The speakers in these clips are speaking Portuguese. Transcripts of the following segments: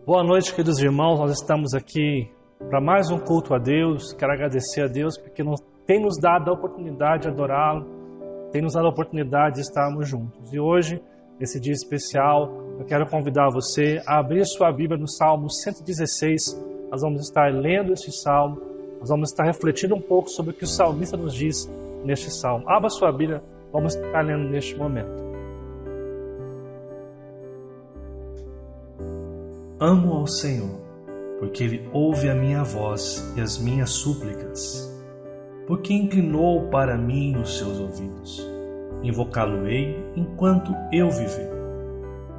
Boa noite, queridos irmãos. Nós estamos aqui para mais um culto a Deus. Quero agradecer a Deus porque tem nos dado a oportunidade de adorá-lo, tem nos dado a oportunidade de estarmos juntos. E hoje, nesse dia especial, eu quero convidar você a abrir sua Bíblia no Salmo 116. Nós vamos estar lendo este salmo, nós vamos estar refletindo um pouco sobre o que o salmista nos diz neste salmo. Abra sua Bíblia, vamos estar lendo neste momento. Amo ao Senhor, porque Ele ouve a minha voz e as minhas súplicas, porque inclinou para mim os seus ouvidos. Invocá-lo-ei enquanto eu viver.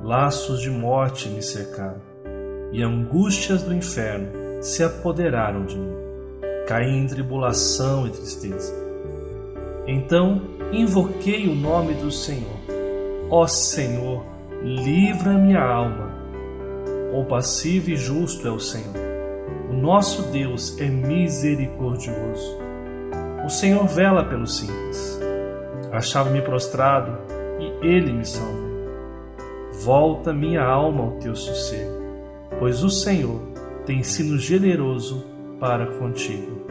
Laços de morte me cercaram, e angústias do inferno se apoderaram de mim. Caí em tribulação e tristeza. Então invoquei o nome do Senhor. Ó Senhor, livra minha alma. Compassivo e justo é o Senhor. O nosso Deus é misericordioso. O Senhor vela pelos simples. Achava-me prostrado e Ele me salvou. Volta minha alma ao teu sossego, pois o Senhor tem sido generoso para contigo.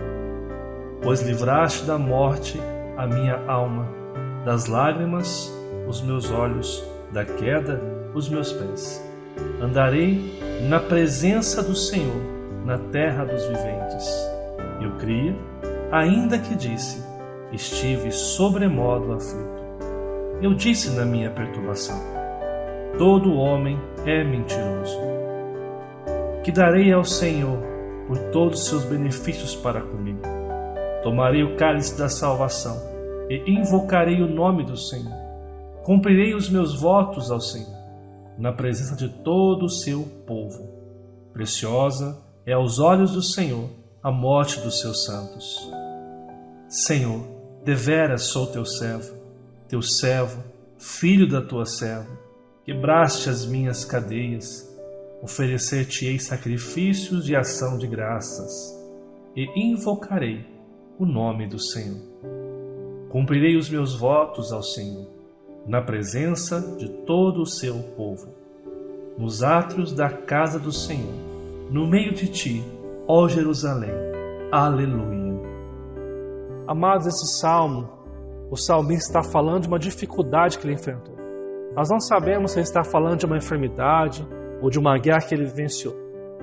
Pois livraste da morte a minha alma, das lágrimas os meus olhos, da queda os meus pés. Andarei na presença do Senhor, na terra dos viventes. Eu cria, ainda que disse, estive sobremodo aflito. Eu disse na minha perturbação, todo homem é mentiroso. Que darei ao Senhor por todos os seus benefícios para comigo? Tomarei o cálice da salvação e invocarei o nome do Senhor. Cumprirei os meus votos ao Senhor, na presença de todo o seu povo. Preciosa é aos olhos do Senhor a morte dos seus santos. Senhor, deveras sou teu servo, filho da tua serva. Quebraste as minhas cadeias. Oferecer-te-ei sacrifícios de ação de graças, e invocarei o nome do Senhor. Cumprirei os meus votos ao Senhor, na presença de todo o seu povo, nos átrios da casa do Senhor, no meio de ti, ó Jerusalém. Aleluia. Amados, esse salmo, o salmista está falando de uma dificuldade que ele enfrentou. Nós não sabemos se ele está falando de uma enfermidade ou de uma guerra que ele venceu.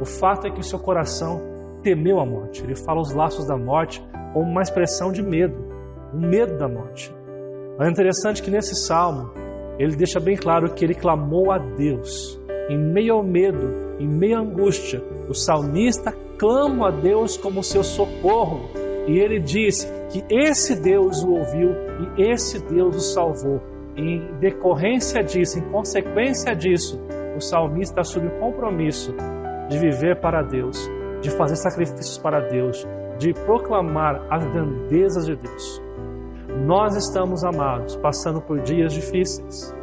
O fato é que o seu coração temeu a morte. Ele fala os laços da morte como uma expressão de medo, o medo da morte. Mas é interessante que nesse salmo, ele deixa bem claro que ele clamou a Deus. Em meio ao medo, em meio à angústia, o salmista clama a Deus como seu socorro. E ele diz que esse Deus o ouviu e esse Deus o salvou. E em decorrência disso, em consequência disso, o salmista assume o compromisso de viver para Deus, de fazer sacrifícios para Deus, de proclamar as grandezas de Deus. Nós estamos, amados, passando por dias difíceis,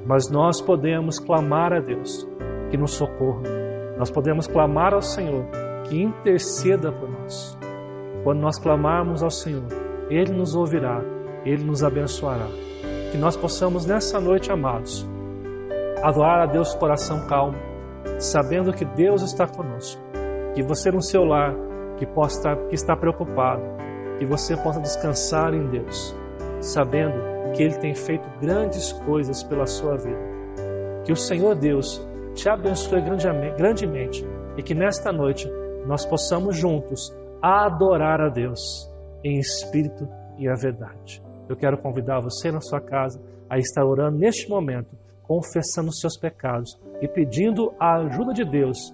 mas nós podemos clamar a Deus que nos socorra. Nós podemos clamar ao Senhor que interceda por nós. Quando nós clamarmos ao Senhor, Ele nos ouvirá, Ele nos abençoará. Que nós possamos nessa noite, amados, adorar a Deus com o coração calmo, sabendo que Deus está conosco. Que você no seu lar, que está preocupado, que você possa descansar em Deus, sabendo que Ele tem feito grandes coisas pela sua vida. Que o Senhor Deus te abençoe grandemente e que nesta noite nós possamos juntos adorar a Deus em espírito e a verdade. Eu quero convidar você na sua casa a estar orando neste momento, confessando os seus pecados e pedindo a ajuda de Deus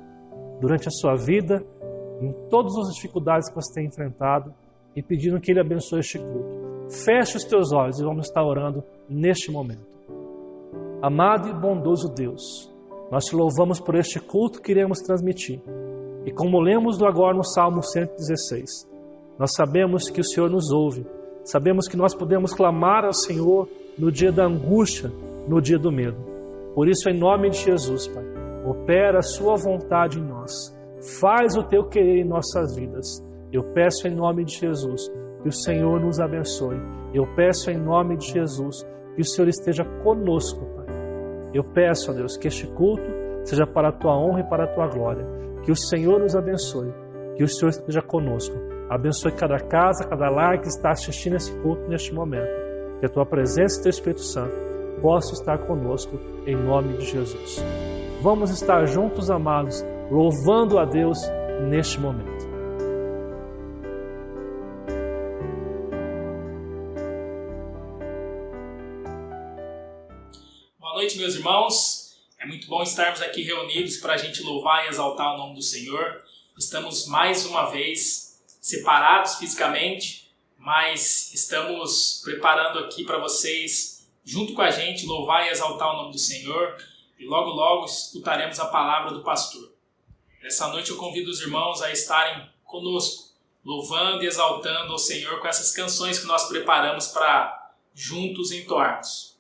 durante a sua vida, em todas as dificuldades que você tem enfrentado, e pedindo que Ele abençoe este culto. Feche os teus olhos e vamos estar orando neste momento. Amado e bondoso Deus, nós te louvamos por este culto que iremos transmitir. E como lemos agora no Salmo 116, nós sabemos que o Senhor nos ouve, sabemos que nós podemos clamar ao Senhor no dia da angústia, no dia do medo. Por isso, em nome de Jesus, Pai, opera a sua vontade em nós, faz o teu querer em nossas vidas. Eu peço em nome de Jesus que o Senhor nos abençoe. Eu peço em nome de Jesus que o Senhor esteja conosco, Pai. Eu peço, ó Deus, que este culto seja para a Tua honra e para a Tua glória. Que o Senhor nos abençoe, que o Senhor esteja conosco. Abençoe cada casa, cada lar que está assistindo esse culto neste momento. Que a Tua presença e Teu Espírito Santo possa estar conosco em nome de Jesus. Vamos estar juntos, amados, louvando a Deus neste momento. Boa noite, meus irmãos. É muito bom estarmos aqui reunidos para a gente louvar e exaltar o nome do Senhor. Estamos mais uma vez separados fisicamente, mas estamos preparando aqui para vocês, junto com a gente, louvar e exaltar o nome do Senhor. E logo, logo escutaremos a palavra do pastor. Nessa noite eu convido os irmãos a estarem conosco, louvando e exaltando ao Senhor com essas canções que nós preparamos para juntos entoarmos.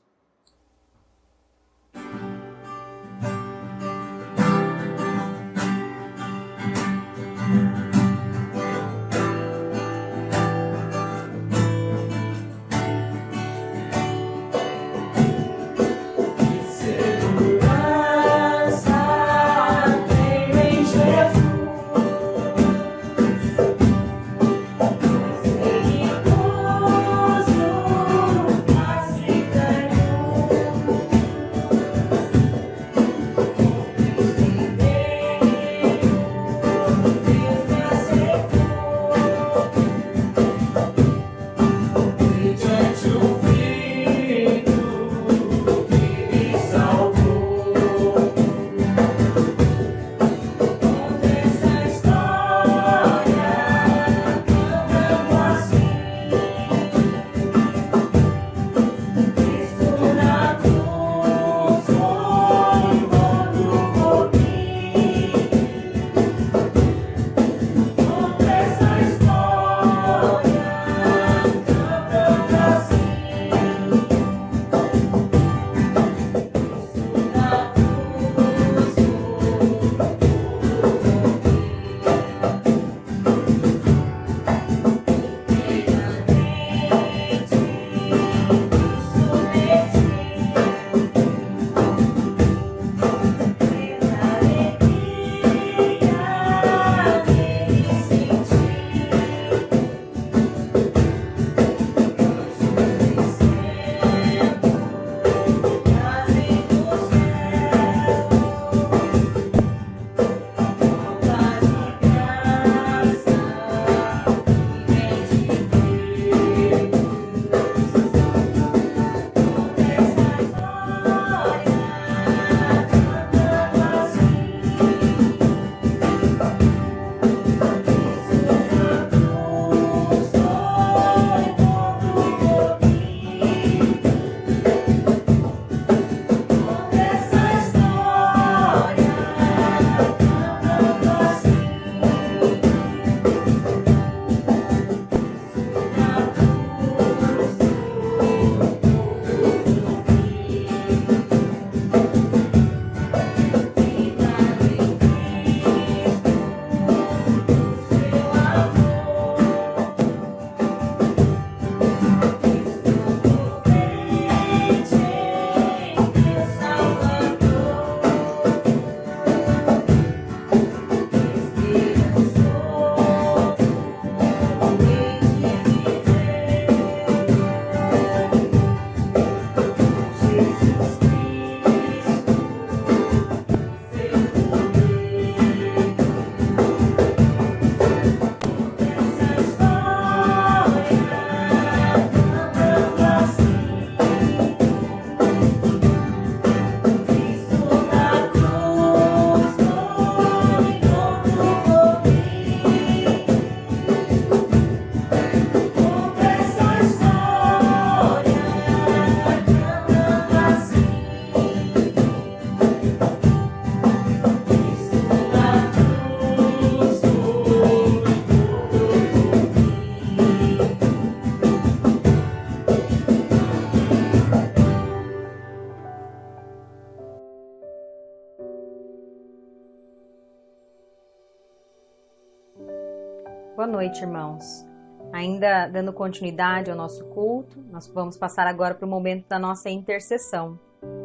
Boa noite, irmãos. Ainda dando continuidade ao nosso culto, nós vamos passar agora para o momento da nossa intercessão.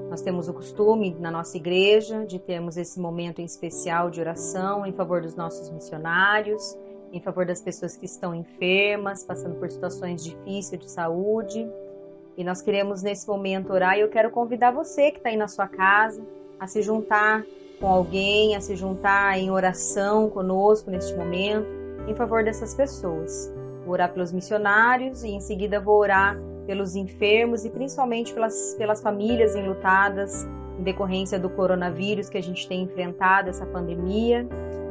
Nós temos o costume na nossa igreja de termos esse momento em especial de oração em favor dos nossos missionários, em favor das pessoas que estão enfermas, passando por situações difíceis de saúde. E nós queremos nesse momento orar, e eu quero convidar você que está aí na sua casa a se juntar com alguém, a se juntar em oração conosco neste momento, em favor dessas pessoas. Vou orar pelos missionários e em seguida vou orar pelos enfermos e principalmente pelas famílias enlutadas em decorrência do coronavírus que a gente tem enfrentado, essa pandemia,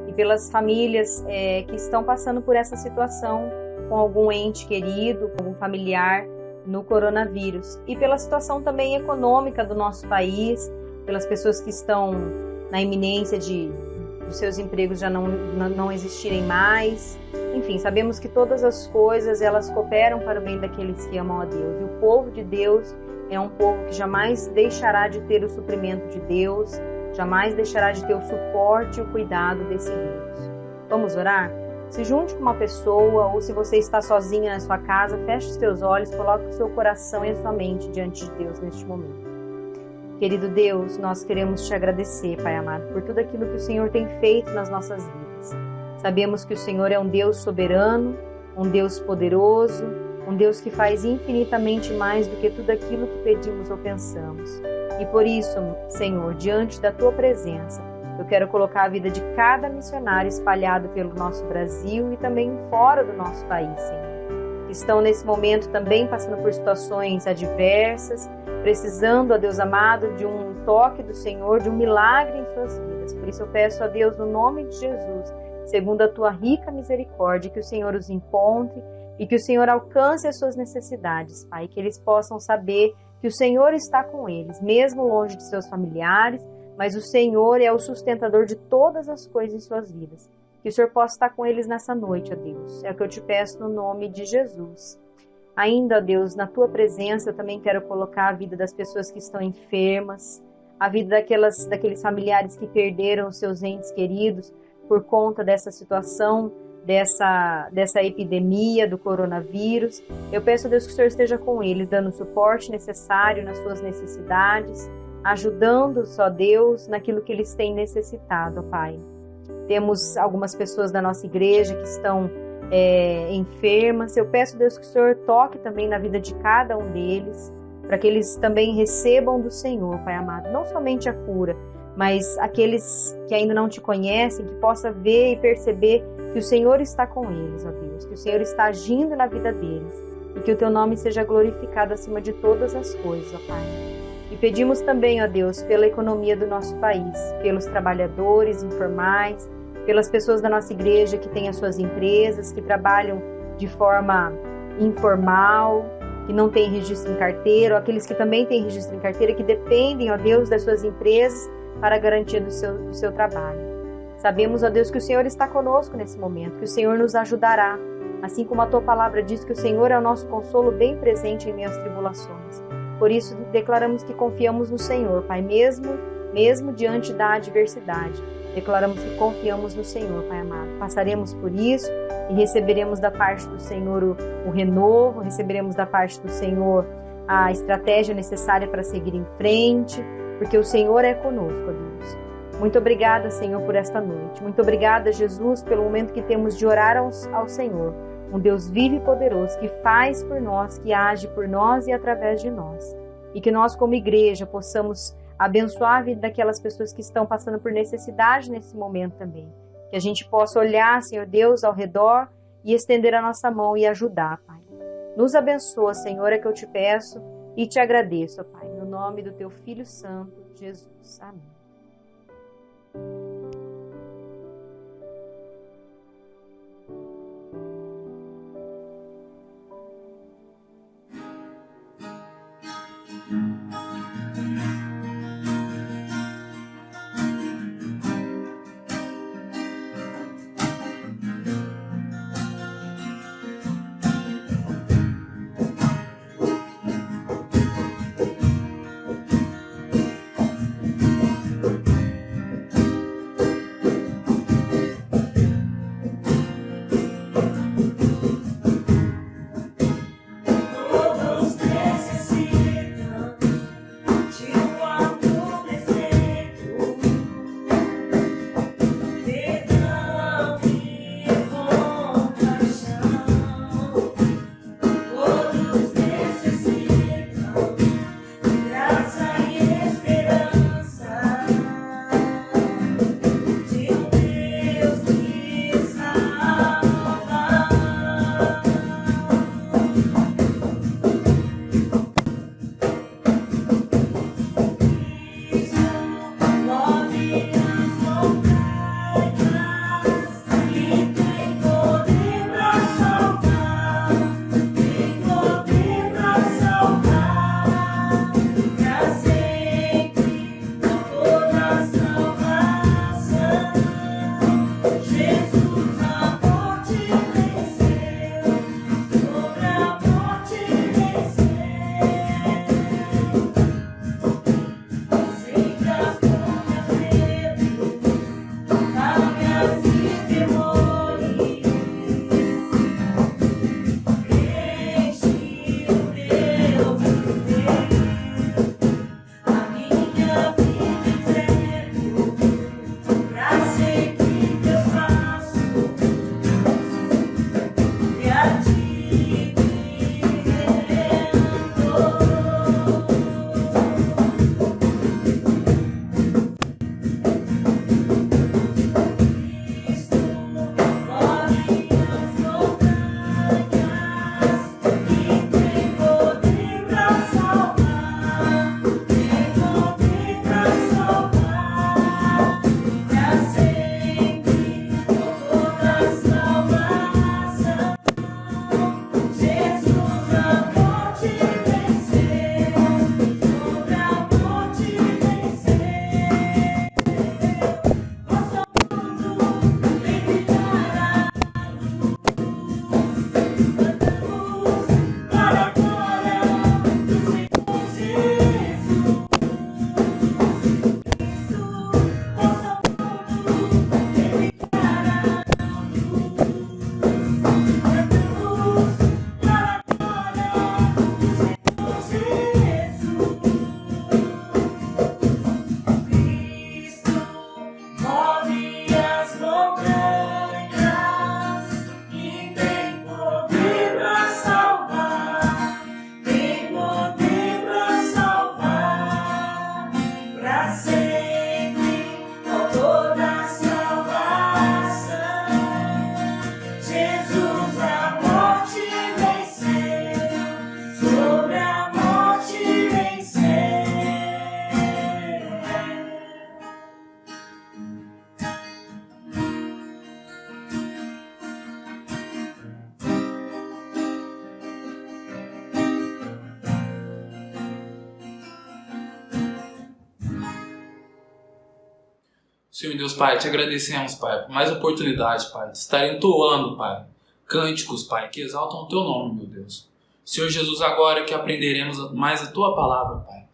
e pelas famílias que estão passando por essa situação com algum ente querido, com algum familiar no coronavírus. E pela situação também econômica do nosso país, pelas pessoas que estão na iminência dos seus empregos já não existirem mais. Enfim, sabemos que todas as coisas elas cooperam para o bem daqueles que amam a Deus. E o povo de Deus é um povo que jamais deixará de ter o suprimento de Deus, jamais deixará de ter o suporte e o cuidado desse Deus. Vamos orar? Se junte com uma pessoa, ou se você está sozinha na sua casa, feche os seus olhos, coloque o seu coração e a sua mente diante de Deus neste momento. Querido Deus, nós queremos te agradecer, Pai amado, por tudo aquilo que o Senhor tem feito nas nossas vidas. Sabemos que o Senhor é um Deus soberano, um Deus poderoso, um Deus que faz infinitamente mais do que tudo aquilo que pedimos ou pensamos. E por isso, Senhor, diante da Tua presença, eu quero colocar a vida de cada missionário espalhado pelo nosso Brasil e também fora do nosso país, Senhor. Que estão nesse momento também passando por situações adversas, precisando, ó Deus amado, de um toque do Senhor, de um milagre em suas vidas. Por isso eu peço a Deus, no nome de Jesus, segundo a Tua rica misericórdia, que o Senhor os encontre e que o Senhor alcance as suas necessidades, Pai, que eles possam saber que o Senhor está com eles, mesmo longe de seus familiares, mas o Senhor é o sustentador de todas as coisas em suas vidas. Que o Senhor possa estar com eles nessa noite, ó Deus. É o que eu te peço no nome de Jesus. Ainda, ó Deus, na Tua presença eu também quero colocar a vida das pessoas que estão enfermas, a vida daqueles familiares que perderam os seus entes queridos por conta dessa situação, dessa epidemia do coronavírus. Eu peço a Deus que o Senhor esteja com eles, dando o suporte necessário nas suas necessidades, ajudando-os, ó Deus, naquilo que eles têm necessitado, ó Pai. Temos algumas pessoas da nossa igreja que estão enfermas. Eu peço, Deus, que o Senhor toque também na vida de cada um deles, para que eles também recebam do Senhor, Pai amado, não somente a cura, mas aqueles que ainda não Te conhecem, que possa ver e perceber que o Senhor está com eles, ó Deus, que o Senhor está agindo na vida deles e que o Teu nome seja glorificado acima de todas as coisas, ó Pai. E pedimos também, ó Deus, pela economia do nosso país, pelos trabalhadores informais, pelas pessoas da nossa igreja que têm as suas empresas, que trabalham de forma informal, que não têm registro em carteira, ou aqueles que também têm registro em carteira, que dependem, ó Deus, das suas empresas para a garantia do seu trabalho. Sabemos, ó Deus, que o Senhor está conosco nesse momento, que o Senhor nos ajudará, assim como a Tua palavra diz que o Senhor é o nosso consolo bem presente em meio às tribulações. Por isso, declaramos que confiamos no Senhor, Pai, mesmo diante da adversidade. Declaramos que confiamos no Senhor, Pai amado. Passaremos por isso e receberemos da parte do Senhor o renovo, receberemos da parte do Senhor a estratégia necessária para seguir em frente, porque o Senhor é conosco, ó Deus. Muito obrigada, Senhor, por esta noite. Muito obrigada, Jesus, pelo momento que temos de orar ao Senhor. Um Deus vivo e poderoso que faz por nós, que age por nós e através de nós. E que nós, como igreja, possamos abençoar a vida daquelas pessoas que estão passando por necessidade nesse momento também. Que a gente possa olhar, Senhor Deus, ao redor e estender a nossa mão e ajudar, Pai. Nos abençoa, Senhor, é que eu te peço e te agradeço, Pai. No nome do Teu Filho Santo, Jesus. Amém. Senhor Deus, Pai, te agradecemos, Pai, por mais oportunidade, Pai, de estar entoando, Pai, cânticos, Pai, que exaltam o Teu nome, meu Deus. Senhor Jesus, agora que aprenderemos mais a Tua palavra, Pai.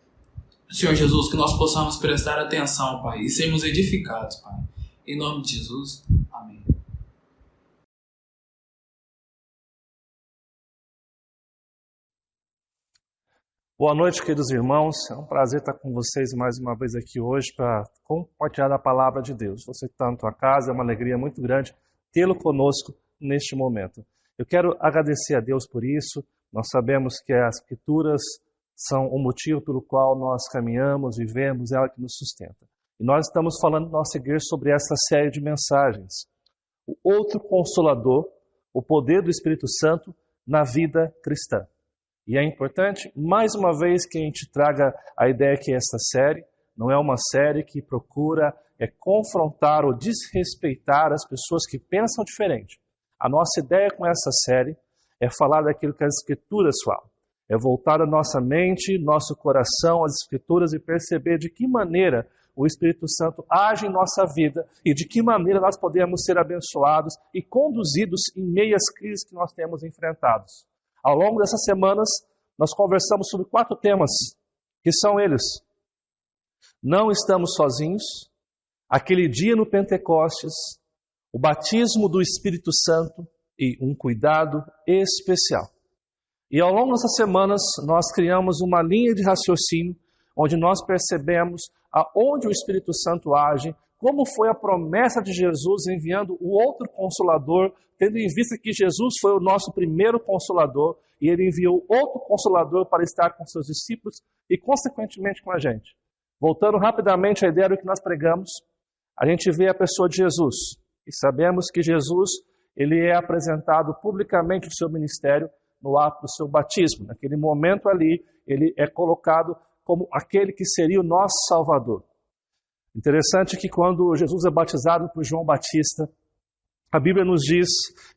Senhor Jesus, que nós possamos prestar atenção, Pai, e sermos edificados, Pai. Em nome de Jesus, amém. Boa noite, queridos irmãos. É um prazer estar com vocês mais uma vez aqui hoje para compartilhar a palavra de Deus. Você que está na tua casa, é uma alegria muito grande tê-lo conosco neste momento. Eu quero agradecer a Deus por isso. Nós sabemos que as Escrituras são o motivo pelo qual nós caminhamos, vivemos, é ela que nos sustenta. E nós estamos falando na nossa igreja sobre essa série de mensagens. O outro Consolador, o poder do Espírito Santo na vida cristã. E é importante, mais uma vez, que a gente traga a ideia que esta série não é uma série que procura confrontar ou desrespeitar as pessoas que pensam diferente. A nossa ideia com essa série é falar daquilo que as Escrituras falam. É voltar a nossa mente, nosso coração às Escrituras e perceber de que maneira o Espírito Santo age em nossa vida e de que maneira nós podemos ser abençoados e conduzidos em meio às crises que nós temos enfrentados. Ao longo dessas semanas, nós conversamos sobre 4 temas, que são eles: não estamos sozinhos, aquele dia no Pentecostes, o batismo do Espírito Santo e um cuidado especial. E ao longo dessas semanas, nós criamos uma linha de raciocínio onde nós percebemos aonde o Espírito Santo age, como foi a promessa de Jesus enviando o outro Consolador, tendo em vista que Jesus foi o nosso primeiro Consolador e ele enviou outro Consolador para estar com seus discípulos e, consequentemente, com a gente. Voltando rapidamente à ideia do que nós pregamos, a gente vê a pessoa de Jesus e sabemos que Jesus ele é apresentado publicamente no seu ministério no ato do seu batismo. Naquele momento ali, ele é colocado como aquele que seria o nosso Salvador. Interessante que quando Jesus é batizado por João Batista, a Bíblia nos diz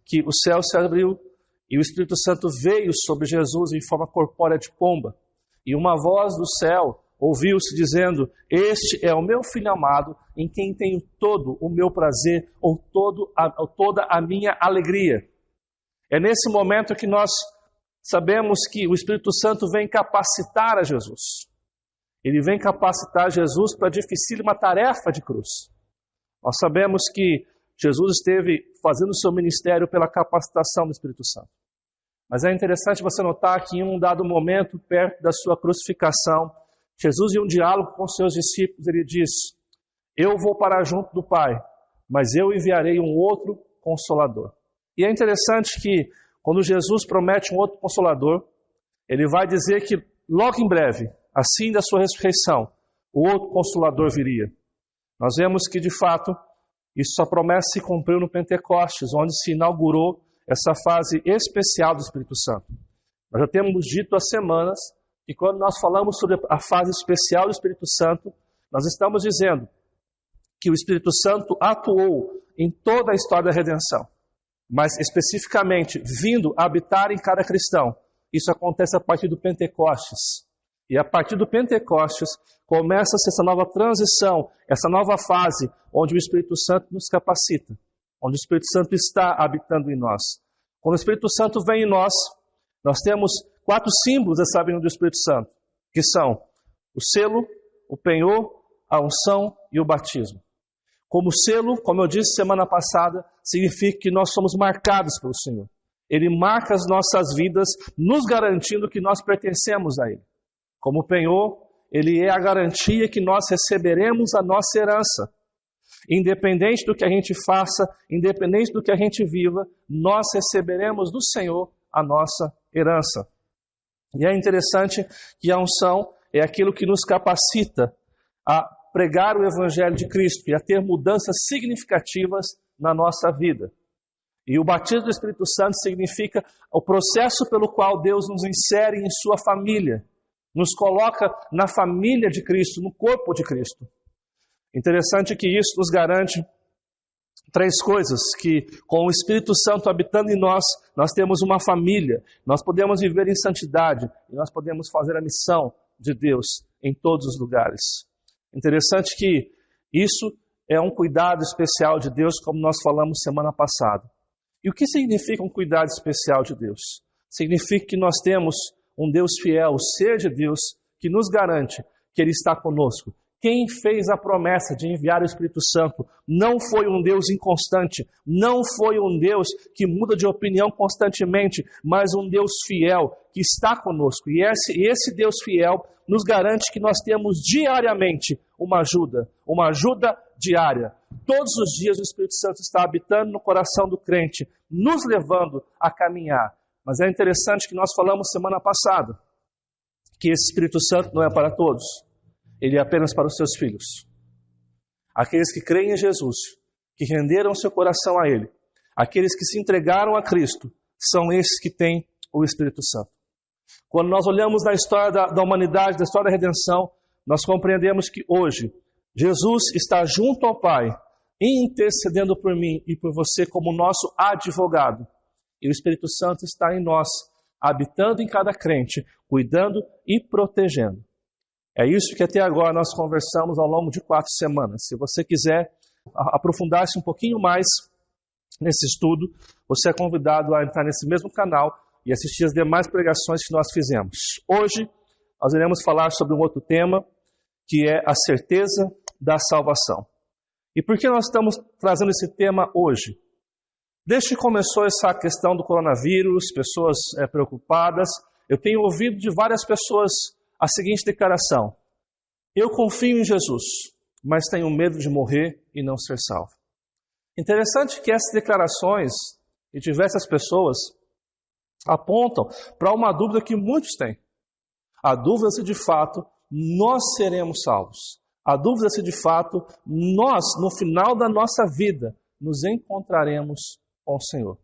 que o céu se abriu e o Espírito Santo veio sobre Jesus em forma corpórea de pomba. E uma voz do céu ouviu-se dizendo: este é o meu Filho amado, em quem tenho todo o meu prazer, ou toda a minha alegria. É nesse momento que nós sabemos que o Espírito Santo vem capacitar a Jesus. Ele vem capacitar Jesus para a dificílima tarefa de cruz. Nós sabemos que Jesus esteve fazendo o seu ministério pela capacitação do Espírito Santo. Mas é interessante você notar que em um dado momento, perto da sua crucificação, Jesus, em um diálogo com seus discípulos, ele diz: eu vou para junto do Pai, mas eu enviarei um outro Consolador. E é interessante que, quando Jesus promete um outro Consolador, ele vai dizer que logo em breve, assim da sua ressurreição, o outro Consolador viria. Nós vemos que, de fato, essa promessa se cumpriu no Pentecostes, onde se inaugurou essa fase especial do Espírito Santo. Nós já temos dito há semanas que quando nós falamos sobre a fase especial do Espírito Santo, nós estamos dizendo que o Espírito Santo atuou em toda a história da redenção, mas especificamente vindo habitar em cada cristão. Isso acontece a partir do Pentecostes. E a partir do Pentecostes começa-se essa nova transição, essa nova fase, onde o Espírito Santo nos capacita, onde o Espírito Santo está habitando em nós. Quando o Espírito Santo vem em nós, nós temos 4 símbolos dessa vinda do Espírito Santo, que são o selo, o penhor, a unção e o batismo. Como selo, como eu disse semana passada, significa que nós somos marcados pelo Senhor. Ele marca as nossas vidas, nos garantindo que nós pertencemos a Ele. Como penhor, ele é a garantia que nós receberemos a nossa herança. Independente do que a gente faça, independente do que a gente viva, nós receberemos do Senhor a nossa herança. E é interessante que a unção é aquilo que nos capacita a pregar o Evangelho de Cristo e a ter mudanças significativas na nossa vida. E o batismo do Espírito Santo significa o processo pelo qual Deus nos insere em sua família, nos coloca na família de Cristo, no corpo de Cristo. Interessante que isso nos garante 3 coisas, que com o Espírito Santo habitando em nós, nós temos uma família, nós podemos viver em santidade e nós podemos fazer a missão de Deus em todos os lugares. Interessante que isso é um cuidado especial de Deus, como nós falamos semana passada. E o que significa um cuidado especial de Deus? Significa que nós temos um Deus fiel, o ser de Deus, que nos garante que Ele está conosco. Quem fez a promessa de enviar o Espírito Santo não foi um Deus inconstante, não foi um Deus que muda de opinião constantemente, mas um Deus fiel que está conosco. E esse Deus fiel nos garante que nós temos diariamente uma ajuda diária. Todos os dias o Espírito Santo está habitando no coração do crente, nos levando a caminhar. Mas é interessante que nós falamos semana passada que esse Espírito Santo não é para todos. Ele é apenas para os seus filhos. Aqueles que creem em Jesus, que renderam seu coração a Ele, aqueles que se entregaram a Cristo, são esses que têm o Espírito Santo. Quando nós olhamos na história da humanidade, da história da redenção, nós compreendemos que hoje Jesus está junto ao Pai, intercedendo por mim e por você como nosso advogado. E o Espírito Santo está em nós, habitando em cada crente, cuidando e protegendo. É isso que até agora nós conversamos ao longo de 4 semanas. Se você quiser aprofundar-se um pouquinho mais nesse estudo, você é convidado a entrar nesse mesmo canal e assistir as demais pregações que nós fizemos. Hoje, nós iremos falar sobre um outro tema, que é a certeza da salvação. E por que nós estamos trazendo esse tema hoje? Desde que começou essa questão do coronavírus, pessoas preocupadas, eu tenho ouvido de várias pessoas a seguinte declaração: eu confio em Jesus, mas tenho medo de morrer e não ser salvo. Interessante que essas declarações de diversas pessoas apontam para uma dúvida que muitos têm. A dúvida se de fato nós seremos salvos. A dúvida se de fato nós, no final da nossa vida, nos encontraremos com o Senhor.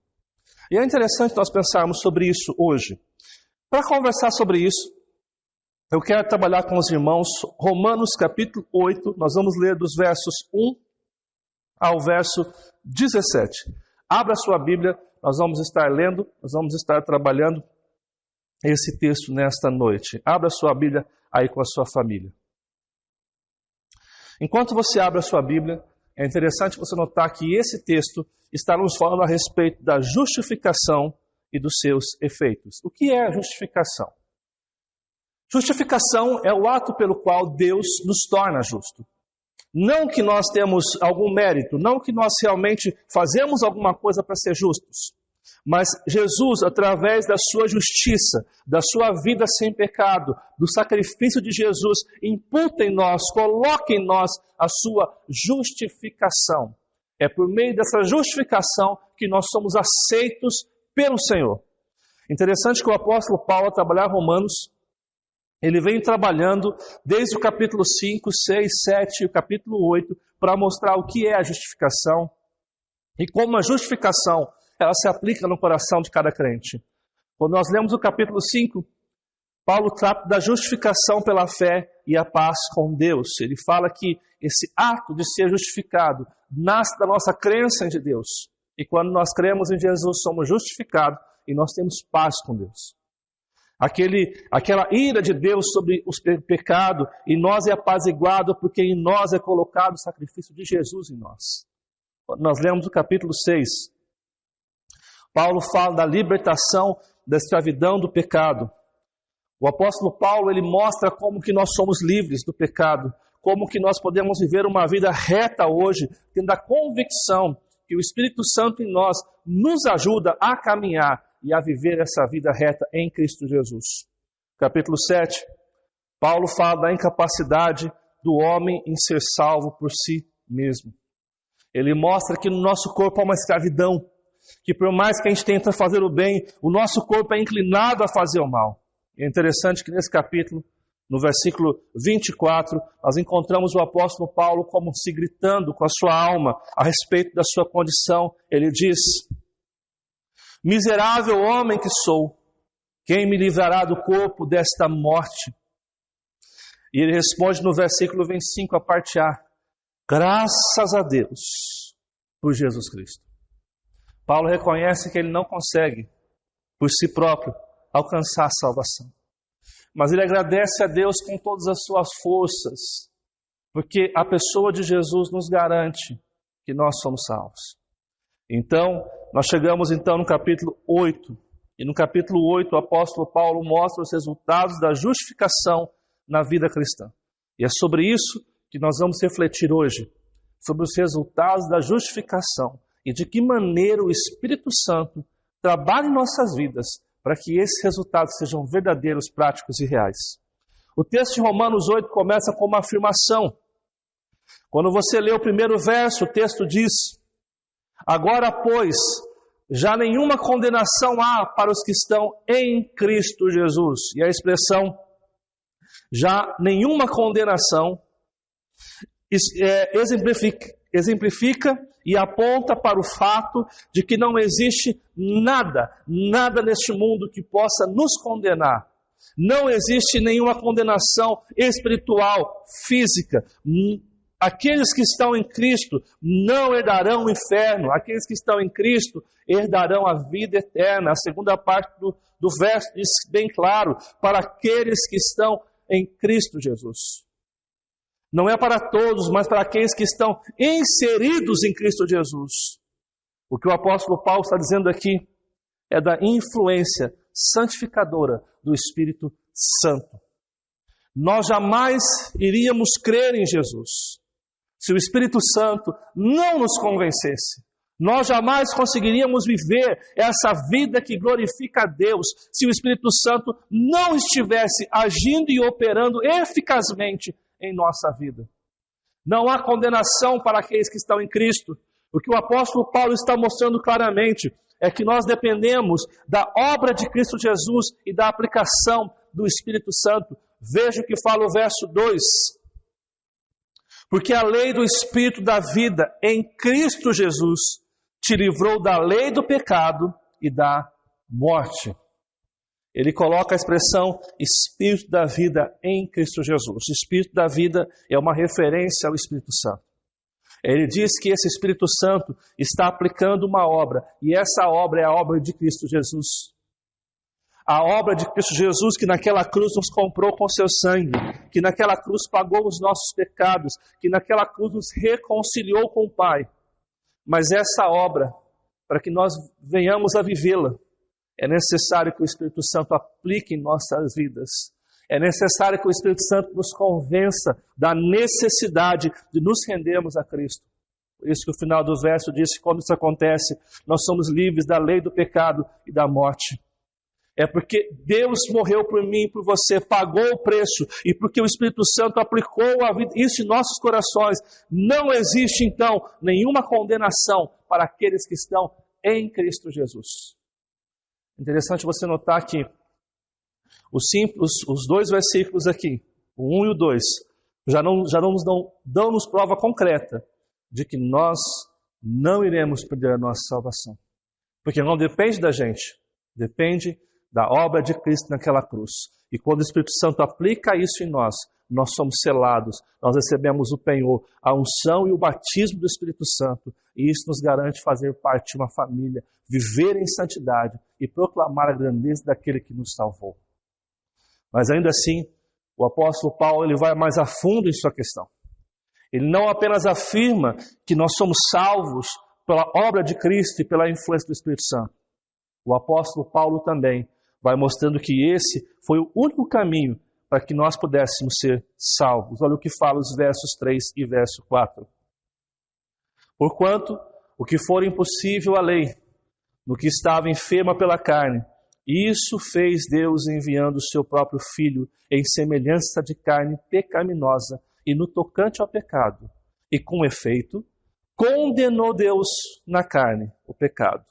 E é interessante nós pensarmos sobre isso hoje. Para conversar sobre isso, eu quero trabalhar com os irmãos Romanos capítulo 8, nós vamos ler dos versos 1 ao verso 17. Abra sua Bíblia, nós vamos estar lendo, nós vamos estar trabalhando esse texto nesta noite. Abra sua Bíblia aí com a sua família. Enquanto você abre a sua Bíblia, é interessante você notar que esse texto está nos falando a respeito da justificação e dos seus efeitos. O que é a justificação? Justificação é o ato pelo qual Deus nos torna justo. Não que nós temos algum mérito, não que nós realmente fazemos alguma coisa para ser justos, mas Jesus, através da sua justiça, da sua vida sem pecado, do sacrifício de Jesus, imputa em nós, coloca em nós a sua justificação. É por meio dessa justificação que nós somos aceitos pelo Senhor. Interessante que o apóstolo Paulo, ao trabalhar Romanos, ele vem trabalhando desde o capítulo 5, 6, 7 e o capítulo 8 para mostrar o que é a justificação e como a justificação ela se aplica no coração de cada crente. Quando nós lemos o capítulo 5, Paulo trata da justificação pela fé e a paz com Deus. Ele fala que esse ato de ser justificado nasce da nossa crença em Deus. E quando nós cremos em Jesus, somos justificados e nós temos paz com Deus. Aquela ira de Deus sobre o pecado, em nós é apaziguado porque em nós é colocado o sacrifício de Jesus em nós. Quando nós lemos o capítulo 6, Paulo fala da libertação da escravidão do pecado. O apóstolo Paulo, ele mostra como que nós somos livres do pecado, como que nós podemos viver uma vida reta hoje, tendo a convicção que o Espírito Santo em nós nos ajuda a caminhar e a viver essa vida reta em Cristo Jesus. Capítulo 7, Paulo fala da incapacidade do homem em ser salvo por si mesmo. Ele mostra que no nosso corpo há uma escravidão, que por mais que a gente tente fazer o bem, o nosso corpo é inclinado a fazer o mal. E é interessante que nesse capítulo, no versículo 24, nós encontramos o apóstolo Paulo como se gritando com a sua alma a respeito da sua condição. Ele diz: miserável homem que sou, quem me livrará do corpo desta morte? E ele responde no versículo 25, a parte A: graças a Deus por Jesus Cristo. Paulo reconhece que ele não consegue, por si próprio, alcançar a salvação. Mas ele agradece a Deus com todas as suas forças, Porque a pessoa de Jesus nos garante que nós somos salvos. Então, nós chegamos então no capítulo 8. E no capítulo 8, o apóstolo Paulo mostra os resultados da justificação na vida cristã. E é sobre isso que nós vamos refletir hoje, sobre os resultados da justificação e de que maneira o Espírito Santo trabalha em nossas vidas para que esses resultados sejam verdadeiros, práticos e reais. O texto de Romanos 8 começa com uma afirmação. Quando você lê o primeiro verso, o texto diz: agora, pois, já nenhuma condenação há para os que estão em Cristo Jesus. E a expressão já nenhuma condenação exemplifica e aponta para o fato de que não existe nada neste mundo que possa nos condenar. Não existe nenhuma condenação espiritual, física. Aqueles que estão em Cristo não herdarão o inferno. Aqueles que estão em Cristo herdarão a vida eterna. A segunda parte do verso diz bem claro: para aqueles que estão em Cristo Jesus. Não é para todos, mas para aqueles que estão inseridos em Cristo Jesus. O que o apóstolo Paulo está dizendo aqui é da influência santificadora do Espírito Santo. Nós jamais iríamos crer em Jesus se o Espírito Santo não nos convencesse. Nós jamais conseguiríamos viver essa vida que glorifica a Deus se o Espírito Santo não estivesse agindo e operando eficazmente em nossa vida. Não há condenação para aqueles que estão em Cristo. O que o apóstolo Paulo está mostrando claramente é que nós dependemos da obra de Cristo Jesus e da aplicação do Espírito Santo. Veja o que fala o verso 2. Porque a lei do Espírito da vida em Cristo Jesus te livrou da lei do pecado e da morte. Ele coloca a expressão Espírito da vida em Cristo Jesus. O Espírito da vida é uma referência ao Espírito Santo. Ele diz que esse Espírito Santo está aplicando uma obra, e essa obra é a obra de Cristo Jesus. A obra de Cristo Jesus que naquela cruz nos comprou com seu sangue, que naquela cruz pagou os nossos pecados, que naquela cruz nos reconciliou com o Pai. Mas essa obra, para que nós venhamos a vivê-la, é necessário que o Espírito Santo aplique em nossas vidas. É necessário que o Espírito Santo nos convença da necessidade de nos rendermos a Cristo. Por isso que o final do verso diz que quando isso acontece, nós somos livres da lei do pecado e da morte. É porque Deus morreu por mim e por você, pagou o preço, e porque o Espírito Santo aplicou a vida, isso em nossos corações. Não existe, então, nenhuma condenação para aqueles que estão em Cristo Jesus. Interessante você notar que os dois versículos aqui, o 1 e o 2, já nos dão-nos prova concreta de que nós não iremos perder a nossa salvação. Porque não depende da gente, depende da obra de Cristo naquela cruz. E quando o Espírito Santo aplica isso em nós, nós somos selados, nós recebemos o penhor, a unção e o batismo do Espírito Santo, e isso nos garante fazer parte de uma família, viver em santidade e proclamar a grandeza daquele que nos salvou. Mas ainda assim, o apóstolo Paulo ele vai mais a fundo em sua questão. Ele não apenas afirma que nós somos salvos pela obra de Cristo e pela influência do Espírito Santo. O apóstolo Paulo também vai mostrando que esse foi o único caminho para que nós pudéssemos ser salvos. Olha o que fala os versos 3 e verso 4. Porquanto, o que for impossível à lei, no que estava enferma pela carne, isso fez Deus enviando o seu próprio Filho em semelhança de carne pecaminosa e no tocante ao pecado. E com efeito, condenou Deus na carne o pecado,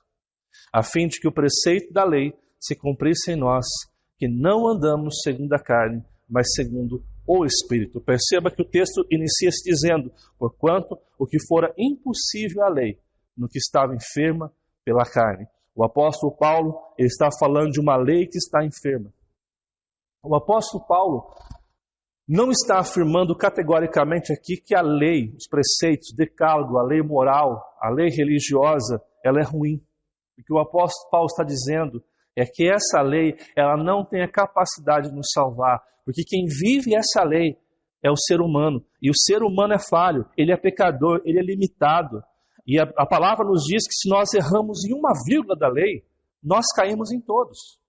a fim de que o preceito da lei se cumprisse em nós, que não andamos segundo a carne, mas segundo o Espírito. Perceba que o texto inicia-se dizendo, porquanto o que fora impossível à lei, no que estava enferma pela carne. O apóstolo Paulo ele está falando de uma lei que está enferma. O apóstolo Paulo não está afirmando categoricamente aqui que a lei, os preceitos, decálogo, a lei moral, a lei religiosa, ela é ruim. O que o apóstolo Paulo está dizendo é que essa lei, ela não tem a capacidade de nos salvar, porque quem vive essa lei é o ser humano. E o ser humano é falho, ele é pecador, ele é limitado. E a palavra nos diz que se nós erramos em uma vírgula da lei, nós caímos em todos.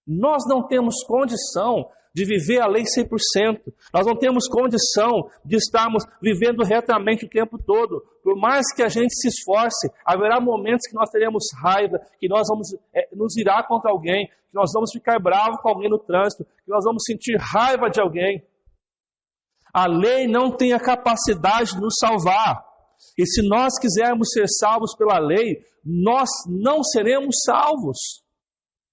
Nós não temos condição de viver a lei 100%. Nós não temos condição de estarmos vivendo retamente o tempo todo. Por mais que a gente se esforce, haverá momentos que nós teremos raiva, que nós vamos nos irar contra alguém, que nós vamos ficar bravos com alguém no trânsito, que nós vamos sentir raiva de alguém. A lei não tem a capacidade de nos salvar. E se nós quisermos ser salvos pela lei, nós não seremos salvos.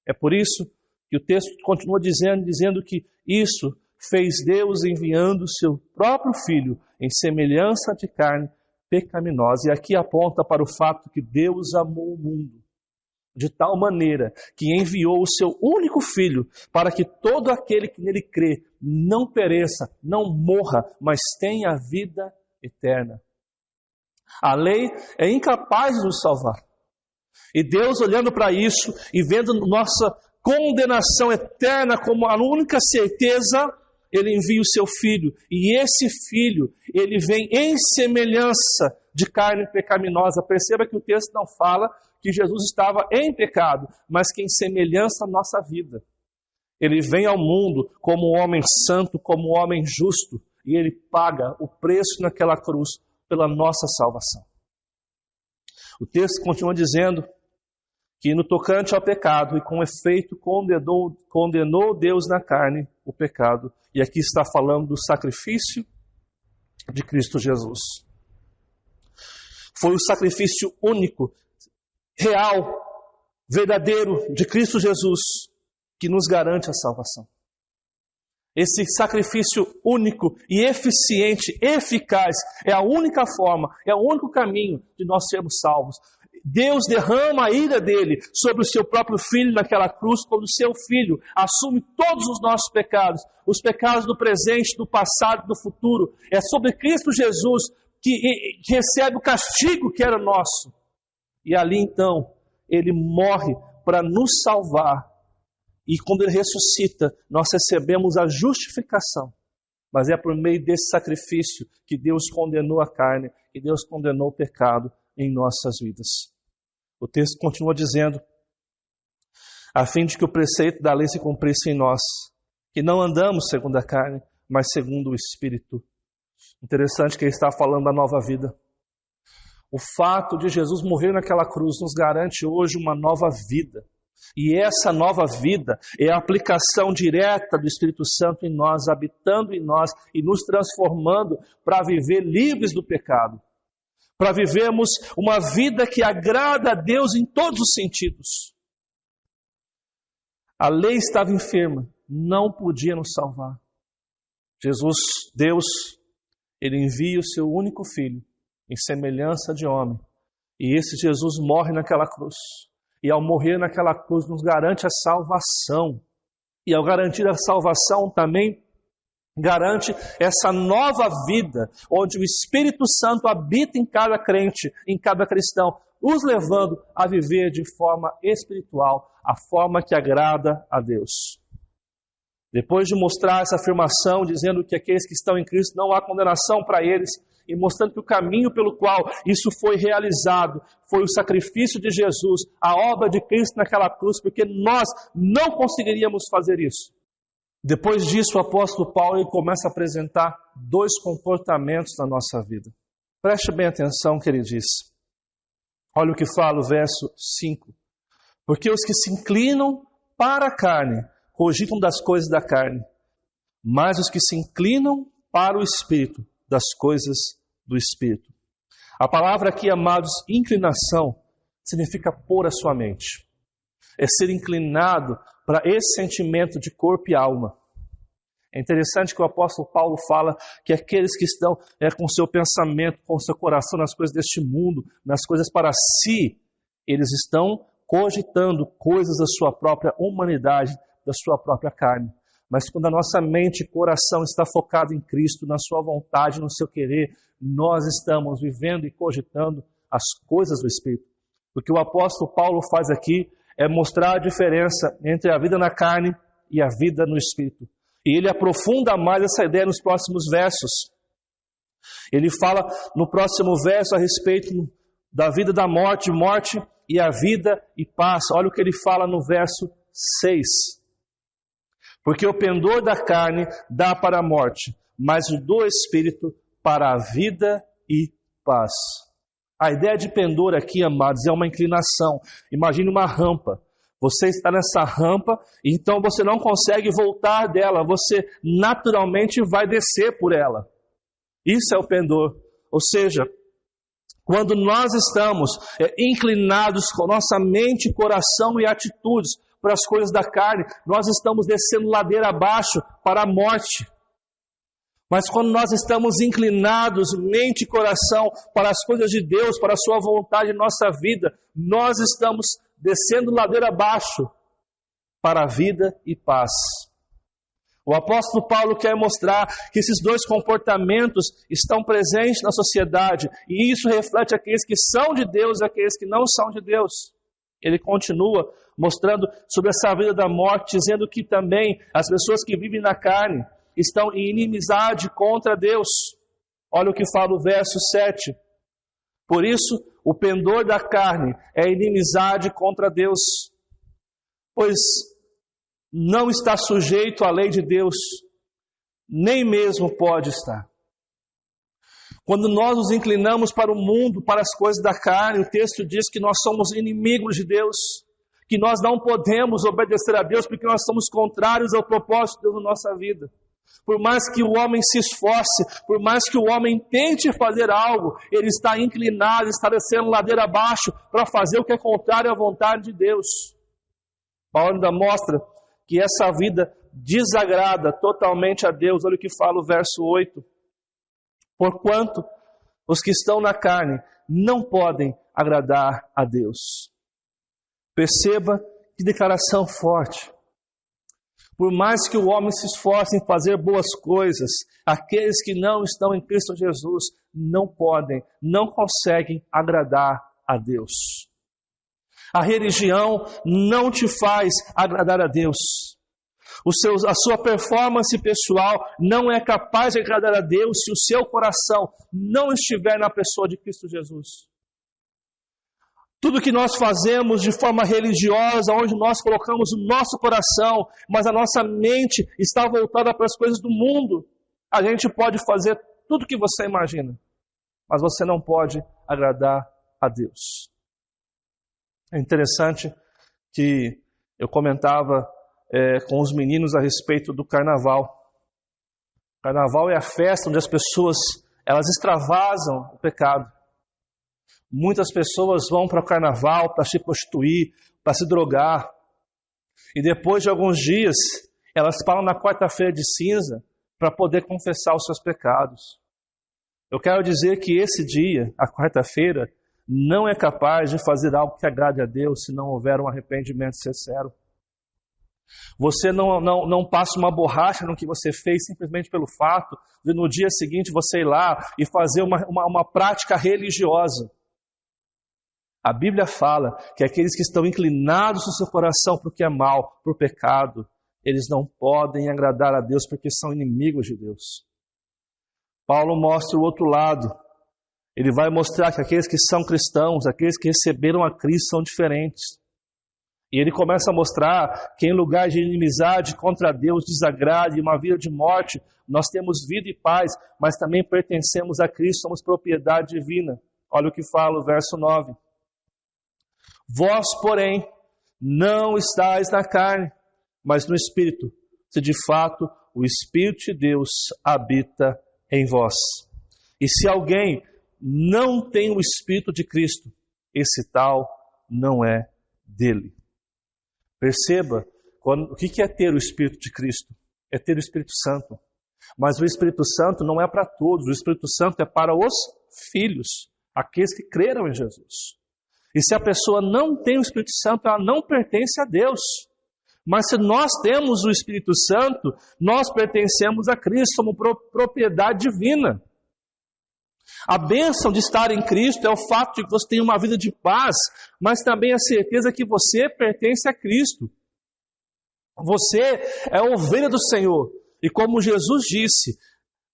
É por isso que o texto continua dizendo que isso fez Deus enviando o seu próprio Filho em semelhança de carne pecaminosa. E aqui aponta para o fato que Deus amou o mundo de tal maneira que enviou o seu único Filho para que todo aquele que nele crê não pereça, não morra, mas tenha a vida eterna. A lei é incapaz de nos salvar. E Deus, olhando para isso e vendo nossa condenação eterna como a única certeza, Ele envia o seu Filho. E esse Filho, Ele vem em semelhança de carne pecaminosa. Perceba que o texto não fala que Jesus estava em pecado, mas que em semelhança à nossa vida. Ele vem ao mundo como um homem santo, como um homem justo, e Ele paga o preço naquela cruz pela nossa salvação. O texto continua dizendo que no tocante ao pecado, e com efeito condenou Deus na carne o pecado. E aqui está falando do sacrifício de Cristo Jesus. Foi o sacrifício único, real, verdadeiro de Cristo Jesus que nos garante a salvação. Esse sacrifício único e eficiente, eficaz, é a única forma, é o único caminho de nós sermos salvos. Deus derrama a ira dele sobre o seu próprio Filho naquela cruz, quando o seu Filho assume todos os nossos pecados, os pecados do presente, do passado e do futuro. É sobre Cristo Jesus que recebe o castigo que era nosso. E ali então, ele morre para nos salvar. E quando ele ressuscita, nós recebemos a justificação. Mas é por meio desse sacrifício que Deus condenou a carne, que Deus condenou o pecado em nossas vidas. O texto continua dizendo, a fim de que o preceito da lei se cumprisse em nós, que não andamos segundo a carne, mas segundo o Espírito. Interessante que ele está falando da nova vida. O fato de Jesus morrer naquela cruz nos garante hoje uma nova vida. E essa nova vida é a aplicação direta do Espírito Santo em nós, habitando em nós e nos transformando para viver livres do pecado. Para vivermos uma vida que agrada a Deus em todos os sentidos. A lei estava enferma, não podia nos salvar. Jesus, Deus, Ele envia o seu único Filho, em semelhança de homem. E esse Jesus morre naquela cruz. E ao morrer naquela cruz nos garante a salvação. E ao garantir a salvação também garante essa nova vida, onde o Espírito Santo habita em cada crente, em cada cristão, os levando a viver de forma espiritual, a forma que agrada a Deus. Depois de mostrar essa afirmação, dizendo que aqueles que estão em Cristo não há condenação para eles, e mostrando que o caminho pelo qual isso foi realizado foi o sacrifício de Jesus, a obra de Cristo naquela cruz, porque nós não conseguiríamos fazer isso. Depois disso, o apóstolo Paulo ele começa a apresentar dois comportamentos na nossa vida. Preste bem atenção que ele diz. Olha o que fala o verso 5. Porque os que se inclinam para a carne, cogitam das coisas da carne, mas os que se inclinam para o Espírito, das coisas do Espírito. A palavra aqui, amados, inclinação, significa pôr a sua mente. É ser inclinado para esse sentimento de corpo e alma. É interessante que o apóstolo Paulo fala que aqueles que estão com o seu pensamento, com o seu coração nas coisas deste mundo, nas coisas para si, eles estão cogitando coisas da sua própria humanidade, da sua própria carne. Mas quando a nossa mente e coração está focado em Cristo, na sua vontade, no seu querer, nós estamos vivendo e cogitando as coisas do Espírito. O que o apóstolo Paulo faz aqui é mostrar a diferença entre a vida na carne e a vida no Espírito. E ele aprofunda mais essa ideia nos próximos versos. Ele fala no próximo verso a respeito da vida da morte, morte e a vida e paz. Olha o que ele fala no verso 6. Porque o pendor da carne dá para a morte, mas o do Espírito para a vida e paz. A ideia de pendor aqui, amados, é uma inclinação. Imagine uma rampa. Você está nessa rampa, então você não consegue voltar dela. Você naturalmente vai descer por ela. Isso é o pendor. Ou seja, quando nós estamos inclinados com nossa mente, coração e atitudes para as coisas da carne, nós estamos descendo ladeira abaixo para a morte. Mas quando nós estamos inclinados, mente e coração, para as coisas de Deus, para a sua vontade em nossa vida, nós estamos descendo ladeira abaixo para a vida e paz. O apóstolo Paulo quer mostrar que esses dois comportamentos estão presentes na sociedade, e isso reflete aqueles que são de Deus e aqueles que não são de Deus. Ele continua mostrando sobre essa vida da morte, dizendo que também as pessoas que vivem na carne estão em inimizade contra Deus. Olha o que fala o verso 7. Por isso, o pendor da carne é inimizade contra Deus, pois não está sujeito à lei de Deus, nem mesmo pode estar. Quando nós nos inclinamos para o mundo, para as coisas da carne, o texto diz que nós somos inimigos de Deus, que nós não podemos obedecer a Deus porque nós somos contrários ao propósito de Deus na nossa vida. Por mais que o homem se esforce, por mais que o homem tente fazer algo, ele está inclinado, está descendo ladeira abaixo para fazer o que é contrário à vontade de Deus. Paulo ainda mostra que essa vida desagrada totalmente a Deus. Olha o que fala o verso 8. Porquanto os que estão na carne não podem agradar a Deus. Perceba que declaração forte. Por mais que o homem se esforce em fazer boas coisas, aqueles que não estão em Cristo Jesus não podem, não conseguem agradar a Deus. A religião não te faz agradar a Deus. A sua performance pessoal não é capaz de agradar a Deus se o seu coração não estiver na pessoa de Cristo Jesus. Tudo que nós fazemos de forma religiosa, onde nós colocamos o nosso coração, mas a nossa mente está voltada para as coisas do mundo, a gente pode fazer tudo o que você imagina, mas você não pode agradar a Deus. É interessante que eu comentava com os meninos a respeito do carnaval. O carnaval é a festa onde as pessoas elas extravasam o pecado. Muitas pessoas vão para o carnaval para se prostituir, para se drogar. E depois de alguns dias, elas param na quarta-feira de cinza para poder confessar os seus pecados. Eu quero dizer que esse dia, a quarta-feira, não é capaz de fazer algo que agrade a Deus se não houver um arrependimento sincero. Você não passa uma borracha no que você fez simplesmente pelo fato de no dia seguinte você ir lá e fazer uma prática religiosa. A Bíblia fala que aqueles que estão inclinados no seu coração para o que é mal, para o pecado, eles não podem agradar a Deus porque são inimigos de Deus. Paulo mostra o outro lado. Ele vai mostrar que aqueles que são cristãos, aqueles que receberam a Cristo são diferentes. E ele começa a mostrar que em lugar de inimizade contra Deus, desagrado e uma vida de morte, nós temos vida e paz, mas também pertencemos a Cristo, somos propriedade divina. Olha o que fala o verso 9. Vós, porém, não estáis na carne, mas no Espírito, se de fato o Espírito de Deus habita em vós. E se alguém não tem o Espírito de Cristo, esse tal não é dele. Perceba, o que é ter o Espírito de Cristo? É ter o Espírito Santo. Mas o Espírito Santo não é para todos, o Espírito Santo é para os filhos, aqueles que creram em Jesus. E se a pessoa não tem o Espírito Santo, ela não pertence a Deus. Mas se nós temos o Espírito Santo, nós pertencemos a Cristo, somos propriedade divina. A bênção de estar em Cristo é o fato de que você tem uma vida de paz, mas também a certeza que você pertence a Cristo. Você é ovelha do Senhor. E como Jesus disse,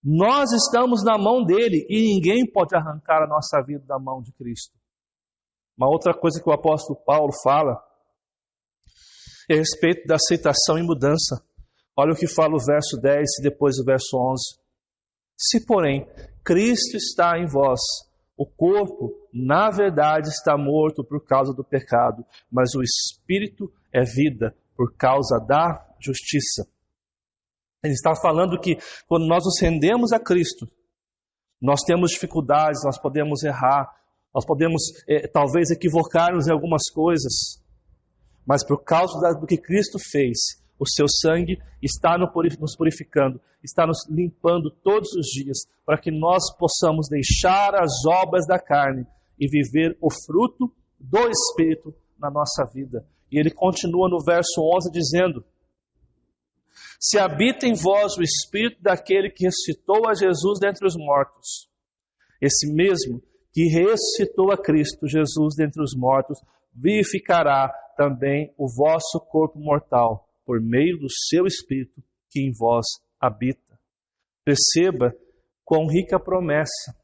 nós estamos na mão dele e ninguém pode arrancar a nossa vida da mão de Cristo. Uma outra coisa que o apóstolo Paulo fala é a respeito da aceitação e mudança. Olha o que fala o verso 10 e depois o verso 11. Se, porém, Cristo está em vós, o corpo, na verdade, está morto por causa do pecado, mas o espírito é vida por causa da justiça. Ele está falando que quando nós nos rendemos a Cristo, nós temos dificuldades, nós podemos errar, nós podemos talvez equivocar-nos em algumas coisas, mas por causa do que Cristo fez, o seu sangue está nos purificando, está nos limpando todos os dias, para que nós possamos deixar as obras da carne e viver o fruto do Espírito na nossa vida. E ele continua no verso 11 dizendo: se habita em vós o Espírito daquele que ressuscitou a Jesus dentre os mortos, esse mesmo que ressuscitou a Cristo Jesus dentre os mortos, vivificará também o vosso corpo mortal, por meio do seu Espírito que em vós habita. Perceba quão rica a promessa.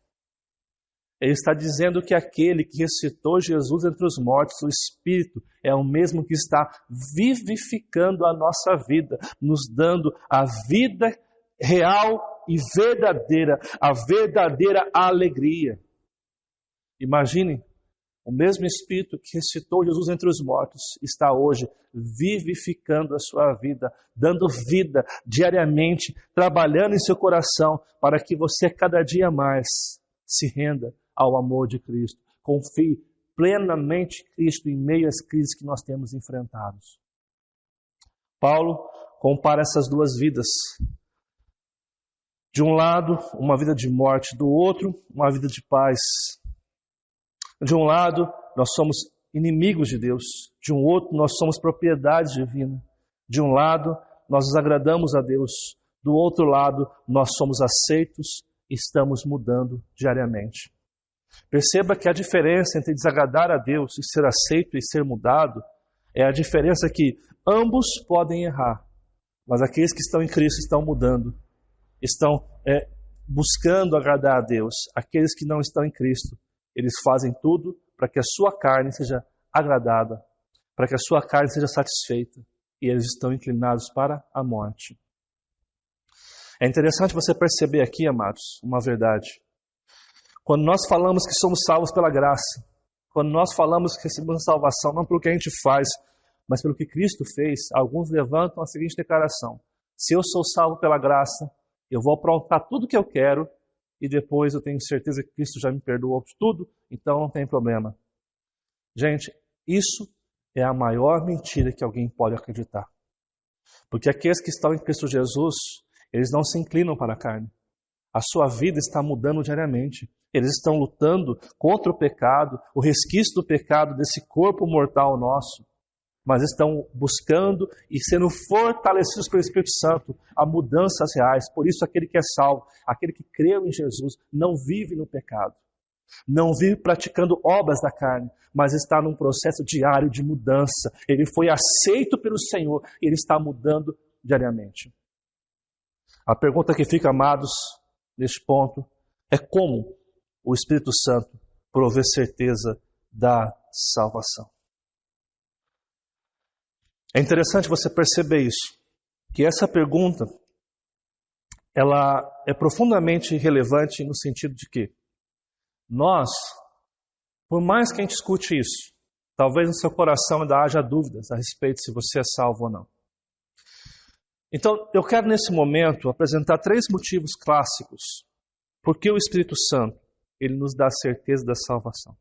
Ele está dizendo que aquele que ressuscitou Jesus entre os mortos, o Espírito, é o mesmo que está vivificando a nossa vida, nos dando a vida real e verdadeira, a verdadeira alegria. Imaginem, o mesmo Espírito que ressuscitou Jesus entre os mortos está hoje vivificando a sua vida, dando vida diariamente, trabalhando em seu coração para que você cada dia mais se renda ao amor de Cristo. Confie plenamente em Cristo em meio às crises que nós temos enfrentados. Paulo compara essas duas vidas. De um lado, uma vida de morte, do outro, uma vida de paz. De um lado, nós somos inimigos de Deus. De um outro, nós somos propriedade divina. De um lado, nós nos agradamos a Deus. Do outro lado, nós somos aceitos e estamos mudando diariamente. Perceba que a diferença entre desagradar a Deus e ser aceito e ser mudado é a diferença que ambos podem errar, mas aqueles que estão em Cristo estão mudando, estão buscando agradar a Deus. Aqueles que não estão em Cristo, eles fazem tudo para que a sua carne seja agradada, para que a sua carne seja satisfeita, e eles estão inclinados para a morte. É interessante você perceber aqui, amados, uma verdade. Quando nós falamos que somos salvos pela graça, quando nós falamos que recebemos salvação, não pelo que a gente faz, mas pelo que Cristo fez, alguns levantam a seguinte declaração: se eu sou salvo pela graça, eu vou aprontar tudo o que eu quero, e depois eu tenho certeza que Cristo já me perdoou de tudo, então não tem problema. Gente, isso é a maior mentira que alguém pode acreditar. Porque aqueles que estão em Cristo Jesus, eles não se inclinam para a carne. A sua vida está mudando diariamente. Eles estão lutando contra o pecado, o resquício do pecado desse corpo mortal nosso. Mas estão buscando e sendo fortalecidos pelo Espírito Santo a mudanças reais. Por isso, aquele que é salvo, aquele que creu em Jesus, não vive no pecado. Não vive praticando obras da carne, mas está num processo diário de mudança. Ele foi aceito pelo Senhor e ele está mudando diariamente. A pergunta que fica, amados, neste ponto, é como o Espírito Santo provê certeza da salvação. É interessante você perceber isso, que essa pergunta, ela é profundamente relevante no sentido de que nós, por mais que a gente escute isso, talvez no seu coração ainda haja dúvidas a respeito se você é salvo ou não. Então, eu quero nesse momento apresentar 3 motivos clássicos por que o Espírito Santo ele nos dá certeza da salvação.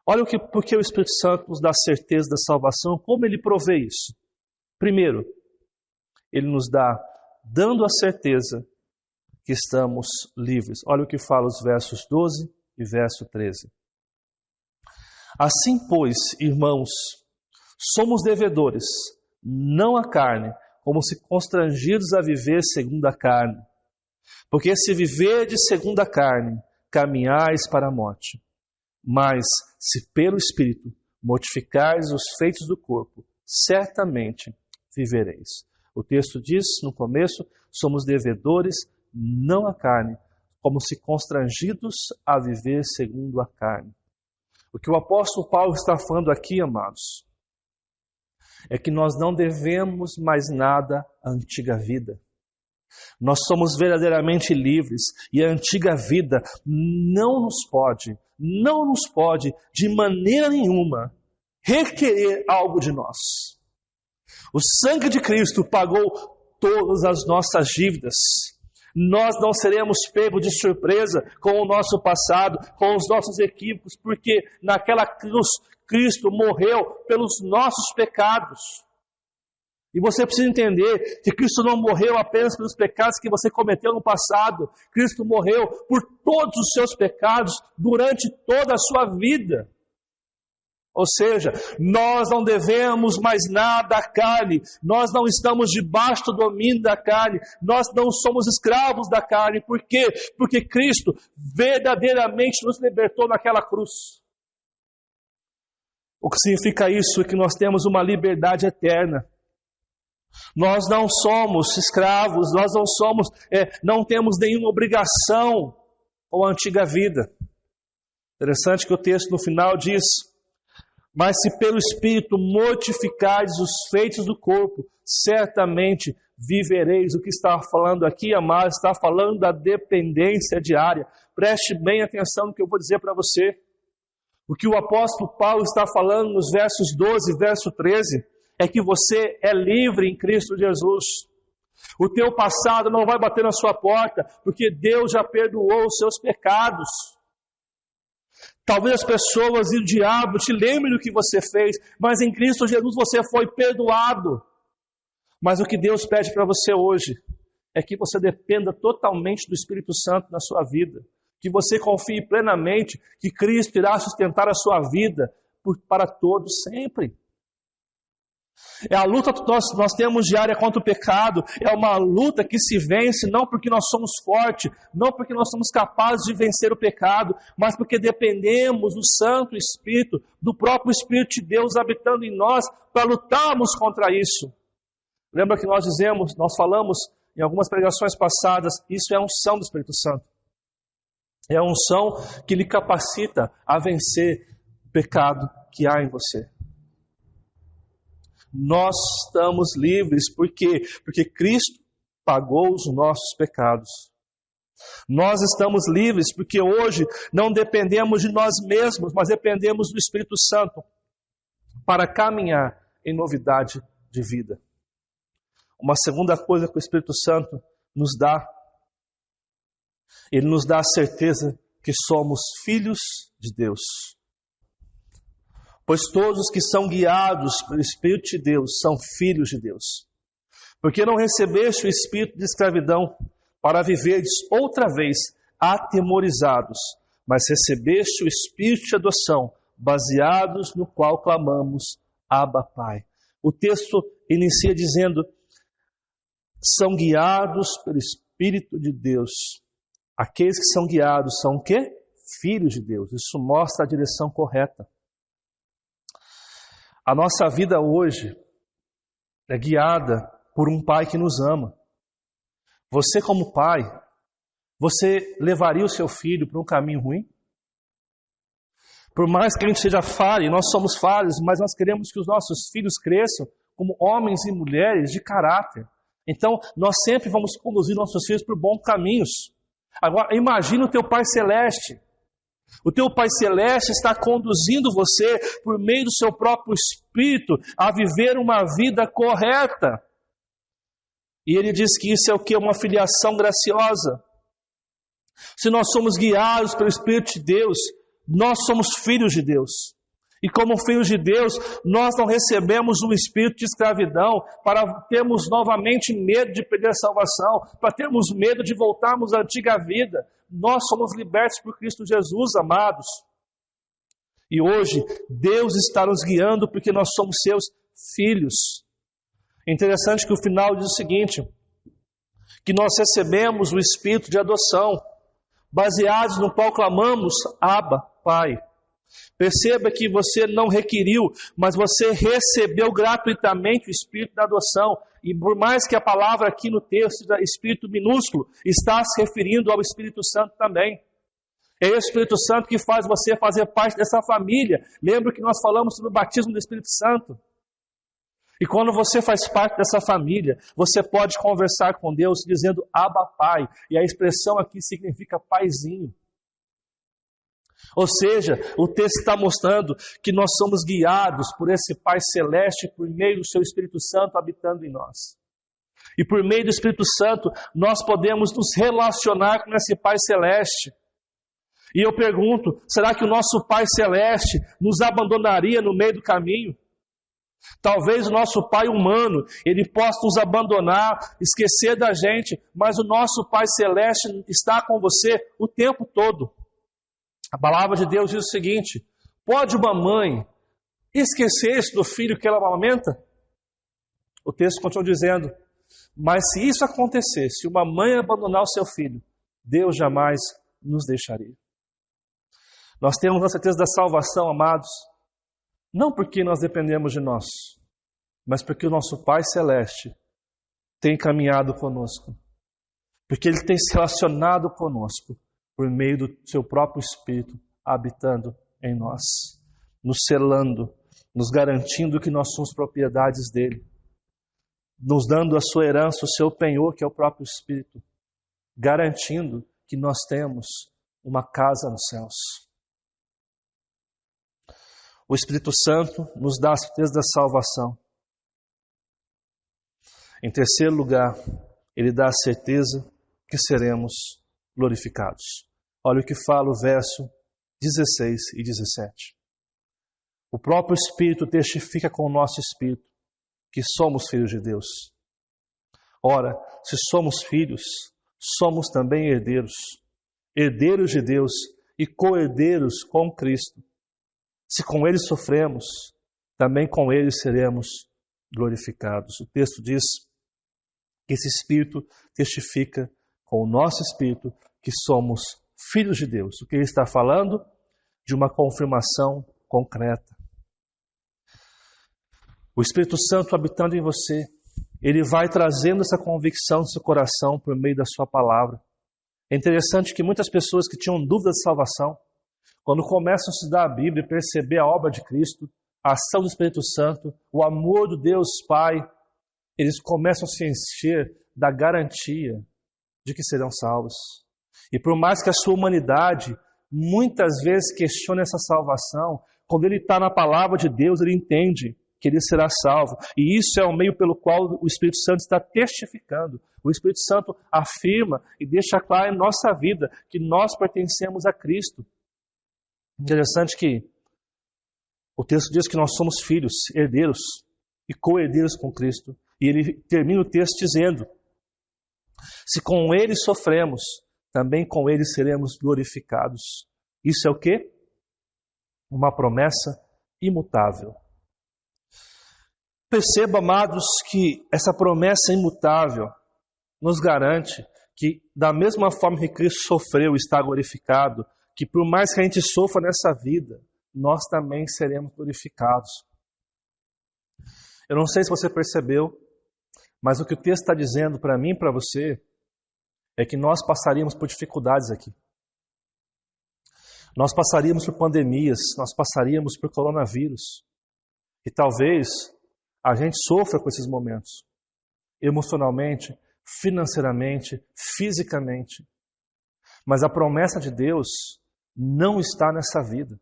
Olha por que o Espírito Santo nos dá certeza da salvação, como ele provê isso. Primeiro, ele nos dá dando a certeza que estamos livres. Olha o que fala os versos 12 e verso 13. Assim, pois, irmãos, somos devedores, não à carne, como se constrangidos a viver segundo a carne. Porque se viverdes segundo a carne, caminhais para a morte. Mas, se pelo Espírito mortificais os feitos do corpo, certamente vivereis. O texto diz no começo, somos devedores, não à carne, como se constrangidos a viver segundo a carne. O que o apóstolo Paulo está falando aqui, amados, é que nós não devemos mais nada à antiga vida. Nós somos verdadeiramente livres e a antiga vida não nos pode, de maneira nenhuma, requerer algo de nós. O sangue de Cristo pagou todas as nossas dívidas. Nós não seremos pegos de surpresa com o nosso passado, com os nossos equívocos, porque naquela cruz Cristo morreu pelos nossos pecados. E você precisa entender que Cristo não morreu apenas pelos pecados que você cometeu no passado. Cristo morreu por todos os seus pecados durante toda a sua vida. Ou seja, nós não devemos mais nada à carne, nós não estamos debaixo do domínio da carne, nós não somos escravos da carne. Por quê? Porque Cristo verdadeiramente nos libertou naquela cruz. O que significa isso? É que nós temos uma liberdade eterna. Nós não somos escravos, nós não temos nenhuma obrigação com a antiga vida. Interessante que o texto no final diz: mas se pelo Espírito mortificardes os feitos do corpo, certamente vivereis. O que está falando aqui, amados, está falando da dependência diária. Preste bem atenção no que eu vou dizer para você. O que o apóstolo Paulo está falando nos versos 12 e verso 13 é que você é livre em Cristo Jesus. O teu passado não vai bater na sua porta, porque Deus já perdoou os seus pecados. Talvez as pessoas e o diabo te lembrem do que você fez, mas em Cristo Jesus você foi perdoado. Mas o que Deus pede para você hoje é que você dependa totalmente do Espírito Santo na sua vida, que você confie plenamente que Cristo irá sustentar a sua vida para todos sempre. É a luta que nós temos diária contra o pecado, é uma luta que se vence não porque nós somos fortes, não porque nós somos capazes de vencer o pecado, mas porque dependemos do Santo Espírito, do próprio Espírito de Deus habitando em nós, para lutarmos contra isso. Lembra que nós falamos em algumas pregações passadas, isso é a unção do Espírito Santo. É a unção que lhe capacita a vencer o pecado que há em você. Nós estamos livres, por quê? Porque Cristo pagou os nossos pecados. Nós estamos livres porque hoje não dependemos de nós mesmos, mas dependemos do Espírito Santo para caminhar em novidade de vida. Uma segunda coisa que o Espírito Santo nos dá, ele nos dá a certeza que somos filhos de Deus. Pois todos os que são guiados pelo Espírito de Deus são filhos de Deus. Porque não recebeste o espírito de escravidão para viverdes outra vez atemorizados, mas recebeste o espírito de adoção, baseados no qual clamamos, Abba, Pai. O texto inicia dizendo, são guiados pelo Espírito de Deus. Aqueles que são guiados são o quê? Filhos de Deus. Isso mostra a direção correta. A nossa vida hoje é guiada por um Pai que nos ama. Você como pai, você levaria o seu filho para um caminho ruim? Por mais que a gente seja falho, nós somos falhos, mas nós queremos que os nossos filhos cresçam como homens e mulheres de caráter. Então, nós sempre vamos conduzir nossos filhos por bons caminhos. Agora, imagine o teu Pai Celeste. O teu Pai Celeste está conduzindo você, por meio do seu próprio Espírito, a viver uma vida correta. E Ele diz que isso é o que? Uma filiação graciosa. Se nós somos guiados pelo Espírito de Deus, nós somos filhos de Deus. E como filhos de Deus, nós não recebemos um espírito de escravidão para termos novamente medo de perder a salvação, para termos medo de voltarmos à antiga vida. Nós somos libertos por Cristo Jesus, amados. E hoje, Deus está nos guiando porque nós somos seus filhos. É interessante que o final diz o seguinte, que nós recebemos o espírito de adoção, baseados no qual clamamos, Abba, Pai. Perceba que você não requeriu, mas você recebeu gratuitamente o Espírito da adoção. E por mais que a palavra aqui no texto, Espírito minúsculo, está se referindo ao Espírito Santo também. É o Espírito Santo que faz você fazer parte dessa família. Lembra que nós falamos sobre o batismo do Espírito Santo? E quando você faz parte dessa família, você pode conversar com Deus dizendo Abba Pai. E a expressão aqui significa paizinho. Ou seja, o texto está mostrando que nós somos guiados por esse Pai Celeste por meio do seu Espírito Santo habitando em nós. E por meio do Espírito Santo, nós podemos nos relacionar com esse Pai Celeste. E eu pergunto, será que o nosso Pai Celeste nos abandonaria no meio do caminho? Talvez o nosso pai humano, ele possa nos abandonar, esquecer da gente, mas o nosso Pai Celeste está com você o tempo todo. A palavra de Deus diz o seguinte: pode uma mãe esquecer-se do filho que ela amamenta? O texto continua dizendo, mas se isso acontecer, se uma mãe abandonar o seu filho, Deus jamais nos deixaria. Nós temos a certeza da salvação, amados, não porque nós dependemos de nós, mas porque o nosso Pai Celeste tem caminhado conosco. Porque Ele tem se relacionado conosco por meio do seu próprio Espírito habitando em nós, nos selando, nos garantindo que nós somos propriedades dEle, nos dando a sua herança, o seu penhor, que é o próprio Espírito, garantindo que nós temos uma casa nos céus. O Espírito Santo nos dá a certeza da salvação. Em terceiro lugar, Ele dá a certeza que seremos glorificados. Olha o que fala o verso 16 e 17. O próprio Espírito testifica com o nosso Espírito que somos filhos de Deus. Ora, se somos filhos, somos também herdeiros, herdeiros de Deus e co-herdeiros com Cristo. Se com Ele sofremos, também com Ele seremos glorificados. O texto diz que esse Espírito testifica com o nosso Espírito que somos filhos de Deus. O que ele está falando? De uma confirmação concreta. O Espírito Santo habitando em você, ele vai trazendo essa convicção no seu coração por meio da sua palavra. É interessante que muitas pessoas que tinham dúvidas de salvação, quando começam a estudar a Bíblia e perceber a obra de Cristo, a ação do Espírito Santo, o amor do Deus Pai, eles começam a se encher da garantia de que serão salvos. E por mais que a sua humanidade muitas vezes questione essa salvação, quando ele está na palavra de Deus, ele entende que ele será salvo. E isso é o meio pelo qual o Espírito Santo está testificando. O Espírito Santo afirma e deixa claro em nossa vida que nós pertencemos a Cristo. Interessante que o texto diz que nós somos filhos, herdeiros e co-herdeiros com Cristo. E ele termina o texto dizendo, se com Ele sofremos, também com Ele seremos glorificados. Isso é o quê? Uma promessa imutável. Perceba, amados, que essa promessa imutável nos garante que, da mesma forma que Cristo sofreu e está glorificado, que por mais que a gente sofra nessa vida, nós também seremos glorificados. Eu não sei se você percebeu, mas o que o texto está dizendo para mim e para você é que nós passaríamos por dificuldades aqui. Nós passaríamos por pandemias, nós passaríamos por coronavírus. E talvez a gente sofra com esses momentos, emocionalmente, financeiramente, fisicamente. Mas a promessa de Deus não está nessa vida.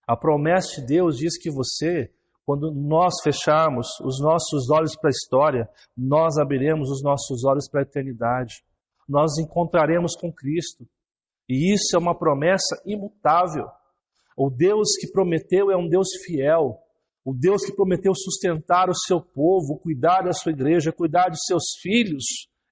A promessa de Deus diz que você, quando nós fecharmos os nossos olhos para a história, nós abriremos os nossos olhos para a eternidade. Nós encontraremos com Cristo. E isso é uma promessa imutável. O Deus que prometeu é um Deus fiel. O Deus que prometeu sustentar o seu povo, cuidar da sua igreja, cuidar dos seus filhos,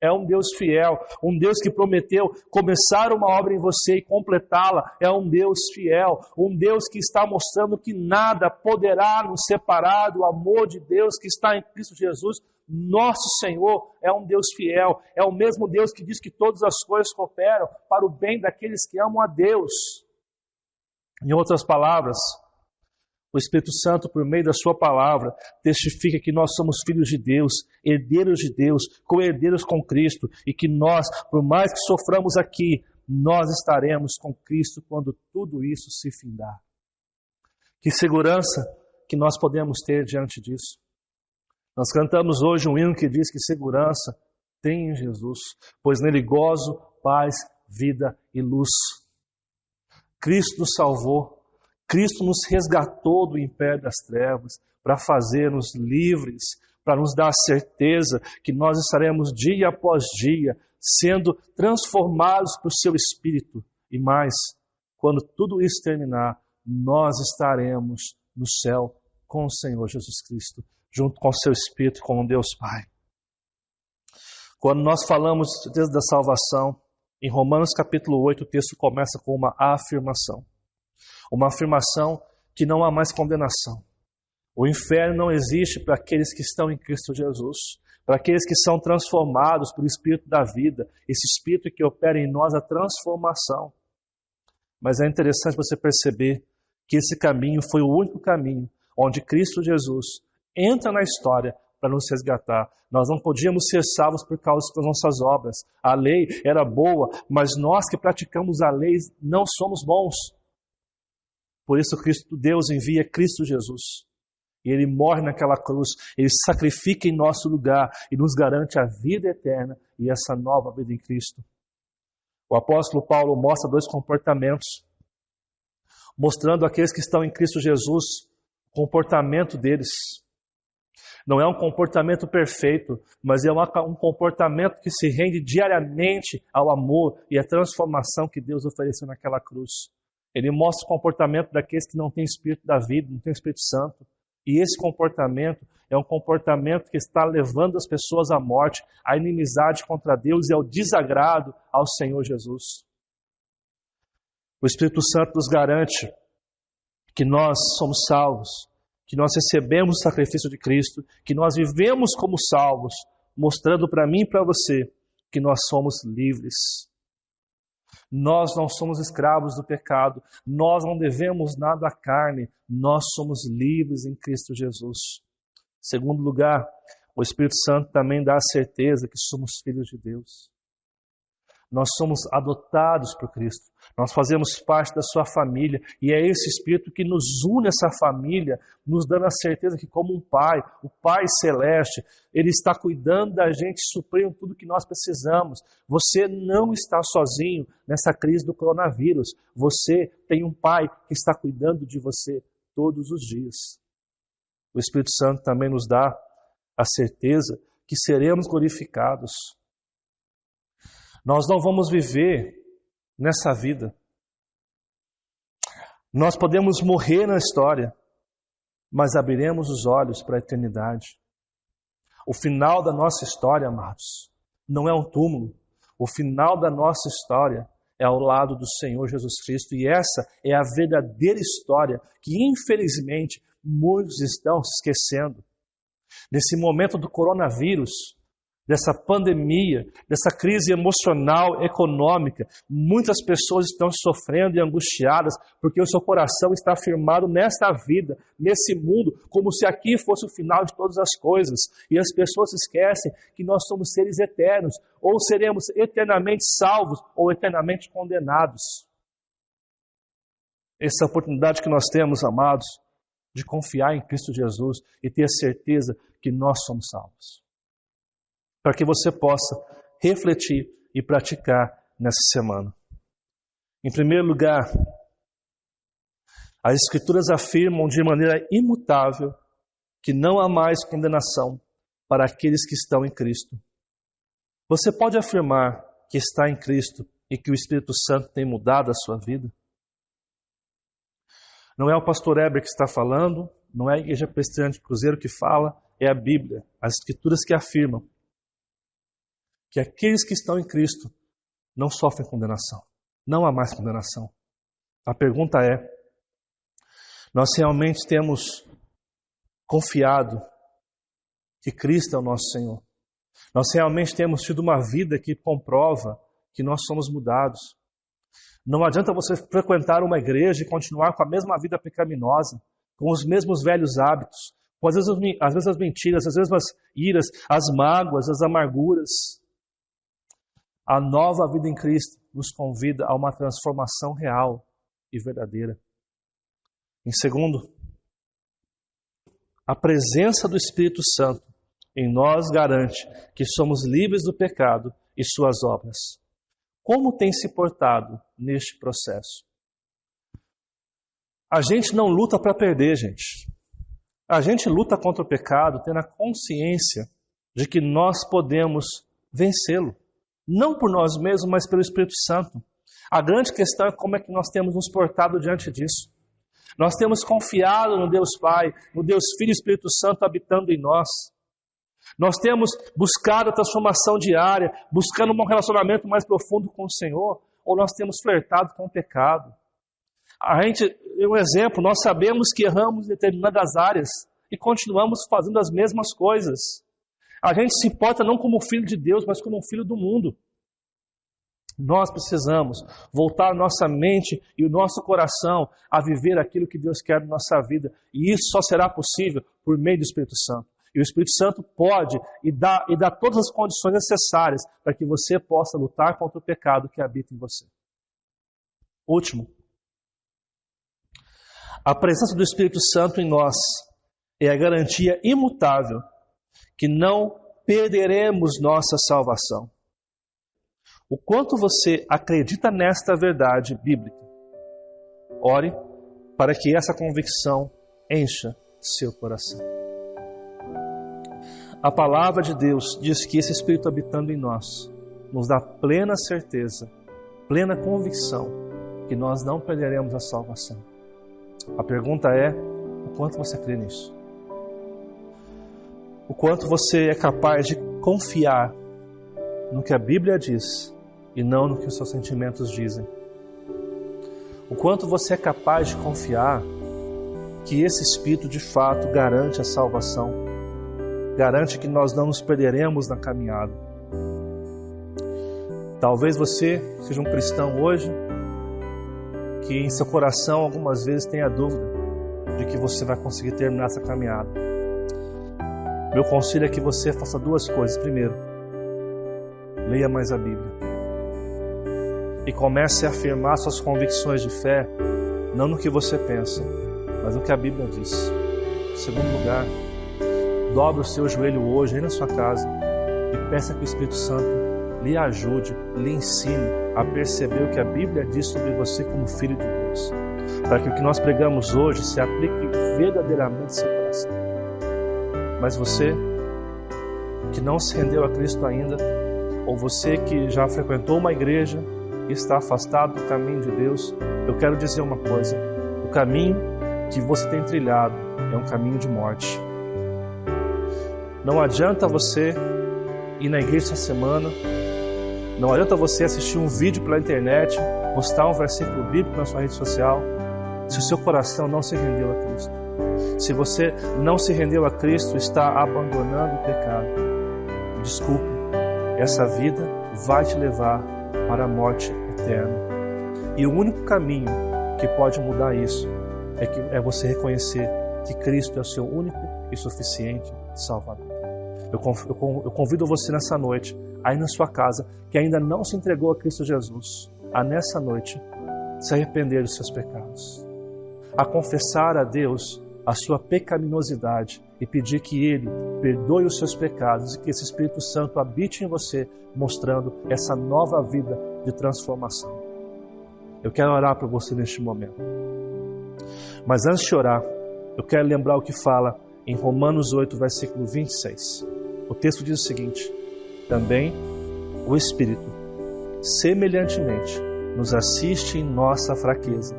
é um Deus fiel. Um Deus que prometeu começar uma obra em você e completá-la, é um Deus fiel. Um Deus que está mostrando que nada poderá nos separar do amor de Deus que está em Cristo Jesus. Nosso Senhor é um Deus fiel. É o mesmo Deus que diz que todas as coisas cooperam para o bem daqueles que amam a Deus. Em outras palavras, o Espírito Santo, por meio da sua palavra, testifica que nós somos filhos de Deus, co-herdeiros com Cristo, e que nós, por mais que soframos aqui, nós estaremos com Cristo quando tudo isso se findar. Que segurança que nós podemos ter diante disso. Nós cantamos hoje um hino que diz que segurança tem em Jesus, pois nele gozo, paz, vida e luz. Cristo nos salvou, Cristo nos resgatou do império das trevas para fazer-nos livres, para nos dar a certeza que nós estaremos dia após dia sendo transformados por seu Espírito. E mais, quando tudo isso terminar, nós estaremos no céu com o Senhor Jesus Cristo, junto com o seu Espírito, com Deus Pai. Quando nós falamos desde a salvação, em Romanos capítulo 8, o texto começa com uma afirmação. Uma afirmação que não há mais condenação. O inferno não existe para aqueles que estão em Cristo Jesus, para aqueles que são transformados pelo Espírito da vida, esse Espírito que opera em nós a transformação. Mas é interessante você perceber que esse caminho foi o único caminho onde Cristo Jesus entra na história para nos resgatar. Nós não podíamos ser salvos por causa das nossas obras. A lei era boa, mas nós que praticamos a lei não somos bons. Por isso Deus envia Cristo Jesus. E Ele morre naquela cruz, Ele sacrifica em nosso lugar e nos garante a vida eterna e essa nova vida em Cristo. O apóstolo Paulo mostra dois comportamentos, mostrando aqueles que estão em Cristo Jesus, o comportamento deles. Não é um comportamento perfeito, mas é um comportamento que se rende diariamente ao amor e à transformação que Deus ofereceu naquela cruz. Ele mostra o comportamento daqueles que não têm Espírito da vida, não têm Espírito Santo. E esse comportamento é um comportamento que está levando as pessoas à morte, à inimizade contra Deus e ao desagrado ao Senhor Jesus. O Espírito Santo nos garante que nós somos salvos, que nós recebemos o sacrifício de Cristo, que nós vivemos como salvos, mostrando para mim e para você que nós somos livres. Nós não somos escravos do pecado, nós não devemos nada à carne, nós somos livres em Cristo Jesus. Segundo lugar, o Espírito Santo também dá a certeza que somos filhos de Deus. Nós somos adotados por Cristo, nós fazemos parte da sua família, e é esse Espírito que nos une a essa família, nos dando a certeza que como um Pai, o Pai Celeste, Ele está cuidando da gente, suprindo tudo que nós precisamos. Você não está sozinho nessa crise do coronavírus, você tem um Pai que está cuidando de você todos os dias. O Espírito Santo também nos dá a certeza que seremos glorificados. Nós não vamos viver nessa vida. Nós podemos morrer na história, mas abriremos os olhos para a eternidade. O final da nossa história, amados, não é um túmulo. O final da nossa história é ao lado do Senhor Jesus Cristo. E essa é a verdadeira história que, infelizmente, muitos estão se esquecendo. Nesse momento do coronavírus, dessa pandemia, dessa crise emocional, econômica, muitas pessoas estão sofrendo e angustiadas porque o seu coração está firmado nesta vida, nesse mundo, como se aqui fosse o final de todas as coisas. E as pessoas esquecem que nós somos seres eternos, ou seremos eternamente salvos ou eternamente condenados. Essa oportunidade que nós temos, amados, de confiar em Cristo Jesus e ter a certeza que nós somos salvos. Para que você possa refletir e praticar nessa semana. Em primeiro lugar, as Escrituras afirmam de maneira imutável que não há mais condenação para aqueles que estão em Cristo. Você pode afirmar que está em Cristo e que o Espírito Santo tem mudado a sua vida? Não é o pastor Heber que está falando, não é a Igreja Presbiteriana de Cruzeiro que fala, é a Bíblia, as Escrituras que afirmam que aqueles que estão em Cristo não sofrem condenação. Não há mais condenação. A pergunta é, nós realmente temos confiado que Cristo é o nosso Senhor? Nós realmente temos tido uma vida que comprova que nós somos mudados? Não adianta você frequentar uma igreja e continuar com a mesma vida pecaminosa, com os mesmos velhos hábitos, com às vezes as mentiras, as mesmas iras, as mágoas, as amarguras. A nova vida em Cristo nos convida a uma transformação real e verdadeira. Em segundo, a presença do Espírito Santo em nós garante que somos livres do pecado e suas obras. Como tem se portado neste processo? A gente não luta para perder, gente. A gente luta contra o pecado tendo a consciência de que nós podemos vencê-lo. Não por nós mesmos, mas pelo Espírito Santo. A grande questão é como é que nós temos nos portado diante disso. Nós temos confiado no Deus Pai, no Deus Filho e Espírito Santo habitando em nós. Nós temos buscado a transformação diária, buscando um relacionamento mais profundo com o Senhor, ou nós temos flertado com o pecado. Um exemplo, nós sabemos que erramos em determinadas áreas e continuamos fazendo as mesmas coisas. A gente se importa não como filho de Deus, mas como um filho do mundo. Nós precisamos voltar a nossa mente e o nosso coração a viver aquilo que Deus quer na nossa vida. E isso só será possível por meio do Espírito Santo. E o Espírito Santo pode e dá todas as condições necessárias para que você possa lutar contra o pecado que habita em você. Último. A presença do Espírito Santo em nós é a garantia imutável que não perderemos nossa salvação. O quanto você acredita nesta verdade bíblica, ore para que essa convicção encha seu coração. A palavra de Deus diz que esse Espírito habitando em nós nos dá plena certeza, plena convicção que nós não perderemos a salvação. A pergunta é, o quanto você crê nisso? O quanto você é capaz de confiar no que a Bíblia diz e não no que os seus sentimentos dizem? O quanto você é capaz de confiar que esse Espírito de fato garante a salvação, garante que nós não nos perderemos na caminhada? Talvez você seja um cristão hoje que em seu coração algumas vezes tenha dúvida de que você vai conseguir terminar essa caminhada. Meu conselho é que você faça duas coisas. Primeiro, leia mais a Bíblia e comece a afirmar suas convicções de fé, não no que você pensa, mas no que a Bíblia diz. Em segundo lugar, dobre o seu joelho hoje aí na sua casa e peça que o Espírito Santo lhe ajude, lhe ensine a perceber o que a Bíblia diz sobre você como filho de Deus, para que o que nós pregamos hoje se aplique verdadeiramente ao seu coração. Mas você que não se rendeu a Cristo ainda, ou você que já frequentou uma igreja e está afastado do caminho de Deus, eu quero dizer uma coisa: o caminho que você tem trilhado é um caminho de morte. Não adianta você ir na igreja essa semana, não adianta você assistir um vídeo pela internet, postar um versículo bíblico na sua rede social, se o seu coração não se rendeu a Cristo. Se você não se rendeu a Cristo, está abandonando o pecado. Desculpe, essa vida vai te levar para a morte eterna. E o único caminho que pode mudar isso é você reconhecer que Cristo é o seu único e suficiente Salvador. Eu convido você nessa noite, aí na sua casa, que ainda não se entregou a Cristo Jesus, a nessa noite se arrepender dos seus pecados, a confessar a Deus a sua pecaminosidade e pedir que Ele perdoe os seus pecados e que esse Espírito Santo habite em você, mostrando essa nova vida de transformação. Eu quero orar por você neste momento. Mas antes de orar, eu quero lembrar o que fala em Romanos 8, versículo 26. O texto diz o seguinte: também o Espírito, semelhantemente, nos assiste em nossa fraqueza,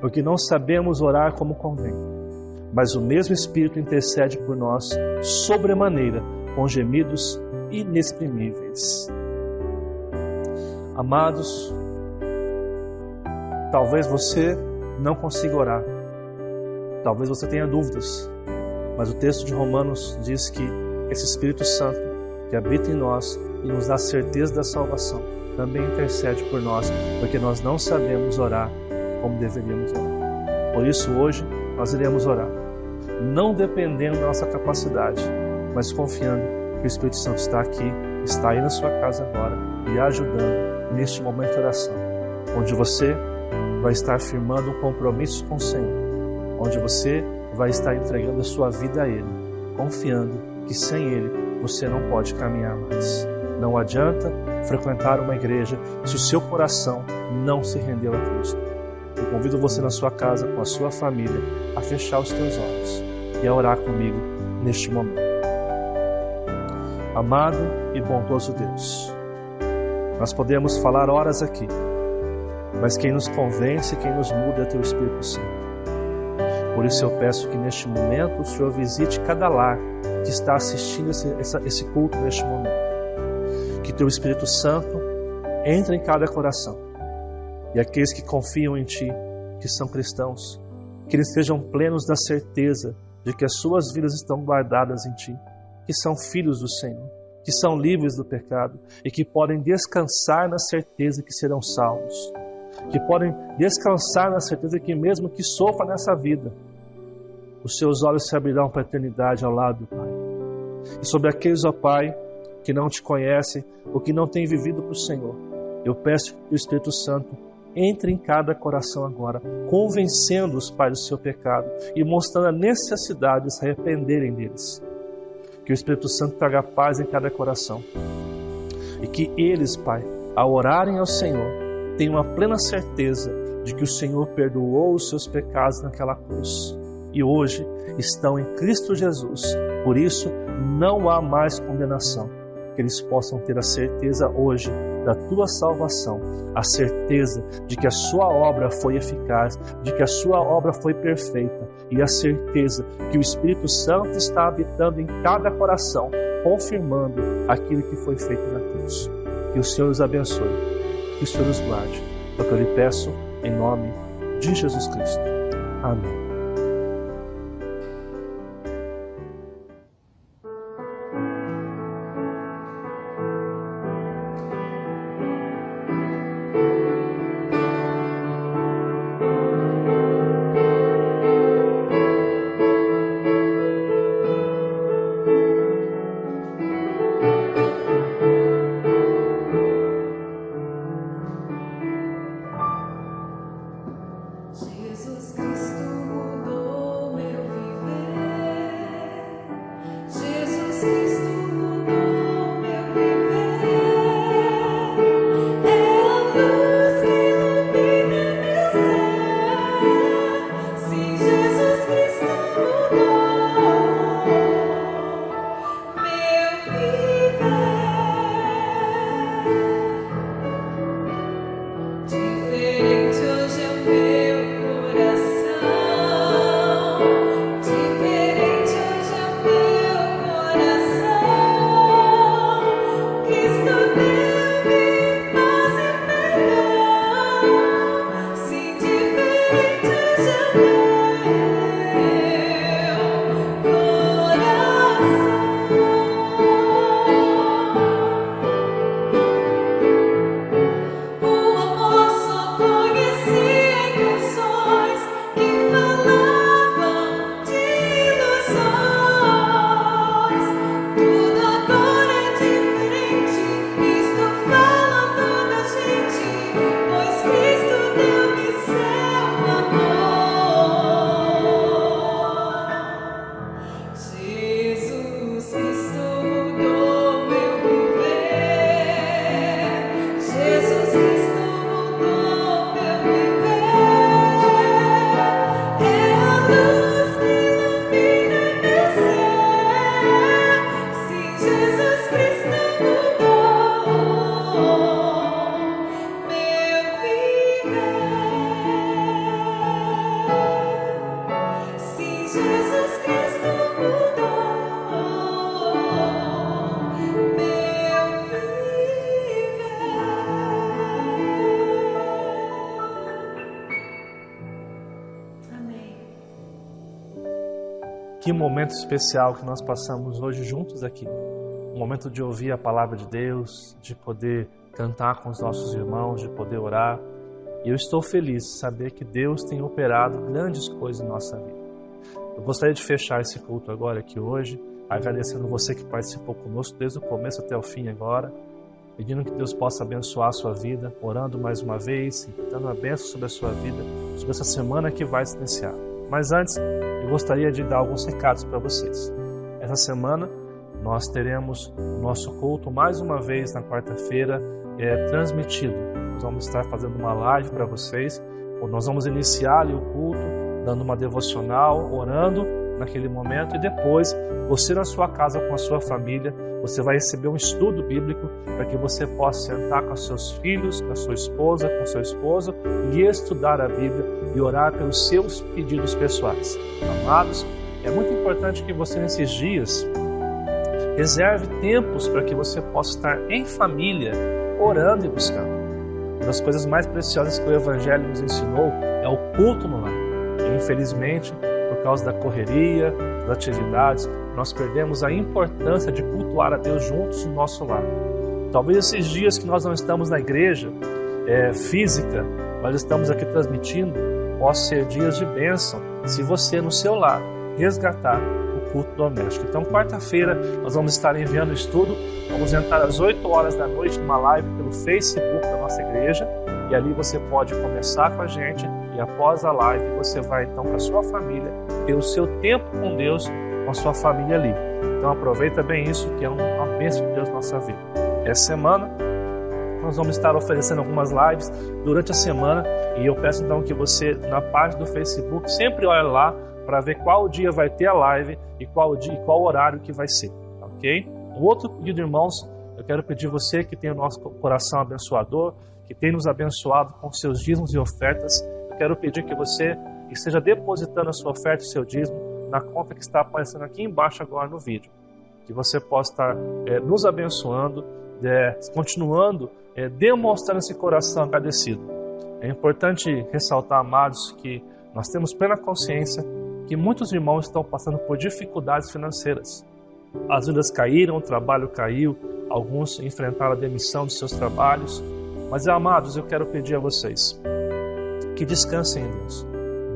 porque não sabemos orar como convém. Mas o mesmo Espírito intercede por nós sobremaneira, com gemidos inexprimíveis. Amados, talvez você não consiga orar, talvez você tenha dúvidas, mas o texto de Romanos diz que esse Espírito Santo que habita em nós e nos dá certeza da salvação, também intercede por nós, porque nós não sabemos orar como deveríamos orar. Por isso hoje nós iremos orar, não dependendo da nossa capacidade, mas confiando que o Espírito Santo está aqui, está aí na sua casa agora, e ajudando neste momento de oração, onde você vai estar firmando um compromisso com o Senhor, onde você vai estar entregando a sua vida a Ele, confiando que sem Ele você não pode caminhar mais. Não adianta frequentar uma igreja se o seu coração não se rendeu a Cristo. Eu convido você na sua casa, com a sua família, a fechar os teus olhos e a orar comigo neste momento. Amado e bondoso Deus, nós podemos falar horas aqui, mas quem nos convence, quem nos muda é Teu Espírito Santo. Por isso eu peço que neste momento o Senhor visite cada lar que está assistindo esse culto neste momento. Que Teu Espírito Santo entre em cada coração. E aqueles que confiam em Ti, que são cristãos, que eles sejam plenos da certeza de que as suas vidas estão guardadas em Ti, que são filhos do Senhor, que são livres do pecado e que podem descansar na certeza que serão salvos, que podem descansar na certeza que mesmo que sofra nessa vida, os seus olhos se abrirão para a eternidade ao lado do Pai. E sobre aqueles, ó Pai, que não Te conhecem ou que não têm vivido para o Senhor, eu peço que o Espírito Santo entre em cada coração agora, convencendo-os, Pai, do seu pecado e mostrando a necessidade de se arrependerem deles. Que o Espírito Santo traga paz em cada coração e que eles, Pai, ao orarem ao Senhor, tenham a plena certeza de que o Senhor perdoou os seus pecados naquela cruz e hoje estão em Cristo Jesus. Por isso não há mais condenação. Que eles possam ter a certeza hoje da Tua salvação, a certeza de que a Sua obra foi eficaz, de que a Sua obra foi perfeita e a certeza que o Espírito Santo está habitando em cada coração, confirmando aquilo que foi feito na cruz. Que o Senhor os abençoe, que o Senhor os guarde. É o que eu lhe peço em nome de Jesus Cristo. Amém. Jesus Cristo mudou meu viver. Jesus Cristo mudou meu viver. É a luz que ilumina meu ser. Sim, Jesus Cristo mudou meu viver. Diferente hoje é o meu coração. Diferente hoje é o meu coração. Cristo deu-me paz e perdão. Sim, diferente hoje é o meu coração. O amor só conhecia canções que falavam de ilusões. Tudo agora é diferente. Cristo fala toda a gente, pois Cristo deu-me seu amor. Jesus Cristo mudou meu viver. Jesus Cristo mudou meu viver. É a luz que ilumina meu ser. Sim, Jesus Cristo mudou meu viver. Sim, Jesus Cristo mudou meu viver. Amém. Que momento especial que nós passamos hoje juntos aqui. Um momento de ouvir a palavra de Deus, de poder cantar com os nossos irmãos, de poder orar. E eu estou feliz de saber que Deus tem operado grandes coisas em nossa vida. Eu gostaria de fechar esse culto agora aqui hoje, agradecendo você que participou conosco desde o começo até o fim agora, pedindo que Deus possa abençoar a sua vida, orando mais uma vez, dando uma bênção sobre a sua vida, sobre essa semana que vai se iniciar. Mas antes, eu gostaria de dar alguns recados para vocês. Essa semana nós teremos o nosso culto mais uma vez na quarta-feira transmitido. Nós vamos estar fazendo uma live para vocês, nós vamos iniciar ali o culto, dando uma devocional, orando naquele momento, e depois você na sua casa com a sua família, você vai receber um estudo bíblico para que você possa sentar com os seus filhos, com a sua esposa, com o seu esposo e estudar a Bíblia e orar pelos seus pedidos pessoais. Amados, é muito importante que você nesses dias reserve tempos para que você possa estar em família, orando e buscando. Uma das coisas mais preciosas que o Evangelho nos ensinou é o culto no lar. E, infelizmente, por causa da correria, das atividades, nós perdemos a importância de cultuar a Deus juntos no nosso lar. Talvez esses dias que nós não estamos na igreja física, nós estamos aqui transmitindo, possam ser dias de bênção se você no seu lar resgatar o culto doméstico. Então, quarta-feira, nós vamos estar enviando o estudo, vamos entrar às 8 horas da noite numa live pelo Facebook da nossa igreja, e ali você pode começar com a gente, e após a live você vai então com a sua família, ter o seu tempo com Deus, com a sua família ali. Então aproveita bem isso, que é uma bênção de Deus na nossa vida. Essa semana nós vamos estar oferecendo algumas lives durante a semana, e eu peço então que você na página do Facebook sempre olhe lá para ver qual dia vai ter a live e qual dia e qual horário que vai ser, ok? Um outro pedido, irmãos, eu quero pedir você que tem o nosso coração abençoador, que tem nos abençoado com seus dízimos e ofertas, eu quero pedir que você esteja depositando a sua oferta e seu dízimo na conta que está aparecendo aqui embaixo agora no vídeo. Que você possa estar nos abençoando, continuando demonstrando esse coração agradecido. É importante ressaltar, amados, que nós temos plena consciência que muitos irmãos estão passando por dificuldades financeiras. As vidas caíram, o trabalho caiu, alguns enfrentaram a demissão de seus trabalhos. Mas, amados, eu quero pedir a vocês que descansem em Deus.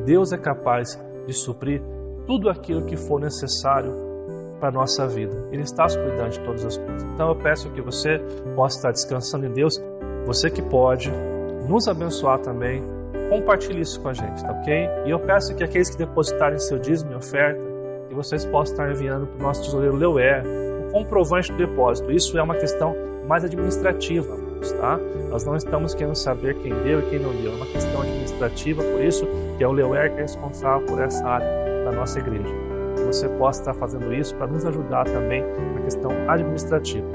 Deus é capaz de suprir tudo aquilo que for necessário para a nossa vida. Ele está cuidando de todas as coisas. Então eu peço que você possa estar descansando em Deus. Você que pode nos abençoar também, compartilhe isso com a gente, tá ok? E eu peço que aqueles que depositarem seu dízimo e oferta, que vocês possam estar enviando para o nosso tesoureiro Leuer o comprovante do depósito. Isso é uma questão mais administrativa, tá? Nós não estamos querendo saber quem deu e quem não deu. É uma questão administrativa, por isso que é o Leuer que é responsável por essa área da nossa igreja. Que você possa estar fazendo isso para nos ajudar também na questão administrativa.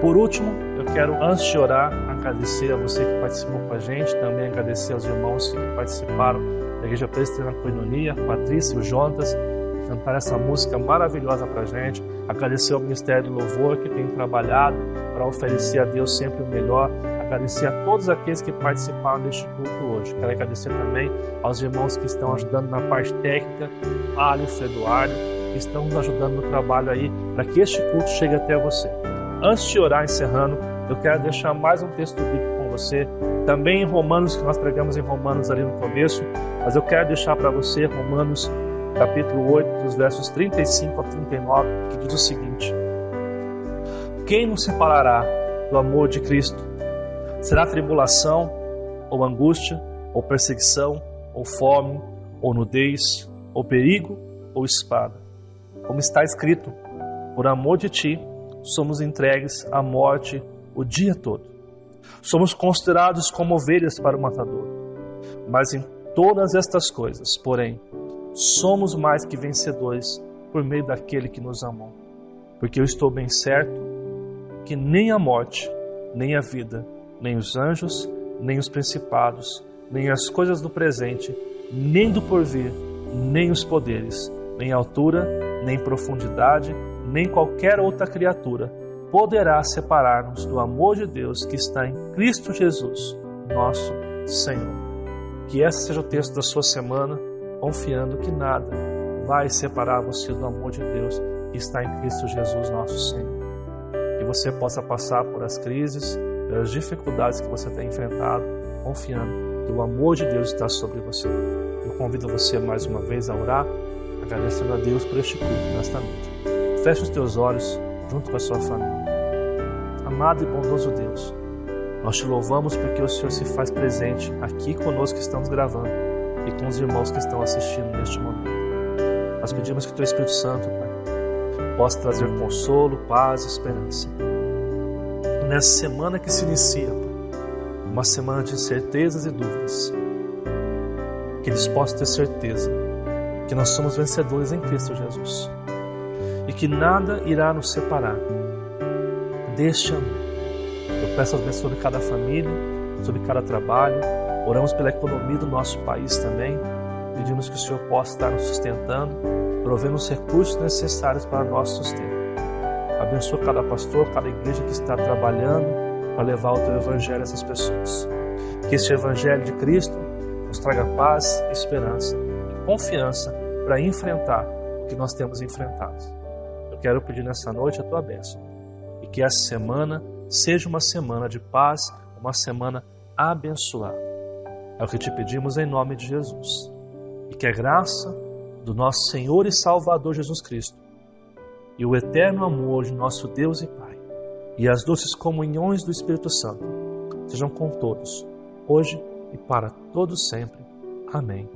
Por último, eu quero, antes de orar, agradecer a você que participou com a gente, também agradecer aos irmãos que participaram da Igreja Presbiteriana Coinonia, a Patrícia e o Jonas, que cantaram essa música maravilhosa para a gente. Agradecer ao Ministério do Louvor, que tem trabalhado para oferecer a Deus sempre o melhor. Agradecer a todos aqueles que participaram deste culto hoje. Quero agradecer também aos irmãos que estão ajudando na parte técnica, Alisson, Eduardo, que estão nos ajudando no trabalho aí, para que este culto chegue até você. Antes de orar, encerrando, eu quero deixar mais um texto bíblico com você, também em Romanos, que nós pregamos em Romanos ali no começo, mas eu quero deixar para você Romanos capítulo 8, dos versos 35 a 39, que diz o seguinte: quem nos separará do amor de Cristo? Será tribulação, ou angústia, ou perseguição, ou fome, ou nudez, ou perigo, ou espada? Como está escrito, por amor de ti, somos entregues à morte o dia todo. Somos considerados como ovelhas para o matador. Mas em todas estas coisas, porém, somos mais que vencedores por meio daquele que nos amou. Porque eu estou bem certo que nem a morte, nem a vida, nem os anjos, nem os principados, nem as coisas do presente, nem do porvir, nem os poderes, nem altura, nem profundidade, nem qualquer outra criatura poderá separar-nos do amor de Deus que está em Cristo Jesus, nosso Senhor. Que esse seja o texto da sua semana, confiando que nada vai separar você do amor de Deus que está em Cristo Jesus, nosso Senhor. Que você possa passar por as crises, pelas dificuldades que você tem enfrentado, confiando que o amor de Deus está sobre você. Eu convido você mais uma vez a orar, agradecendo a Deus por este culto nesta noite. Feche os teus olhos junto com a sua família. Amado e bondoso Deus, nós te louvamos porque o Senhor se faz presente aqui conosco que estamos gravando e com os irmãos que estão assistindo neste momento. Nós pedimos que o Teu Espírito Santo, Pai, possa trazer consolo, paz e esperança. Nessa semana que se inicia, Pai, uma semana de incertezas e dúvidas, que eles possam ter certeza que nós somos vencedores em Cristo Jesus e que nada irá nos separar deste amor. Eu peço a bênção sobre cada família, sobre cada trabalho. Oramos pela economia do nosso país também. Pedimos que o Senhor possa estar nos sustentando, provendo os recursos necessários para nosso sustento. Abençoa cada pastor, cada igreja que está trabalhando para levar o Teu Evangelho a essas pessoas. Que este Evangelho de Cristo nos traga paz, esperança e confiança para enfrentar o que nós temos enfrentado. Eu quero pedir nessa noite a Tua bênção e que essa semana seja uma semana de paz, uma semana abençoada. É o que te pedimos em nome de Jesus. E que a graça do nosso Senhor e Salvador Jesus Cristo e o eterno amor de nosso Deus e Pai e as doces comunhões do Espírito Santo sejam com todos, hoje e para todos sempre. Amém.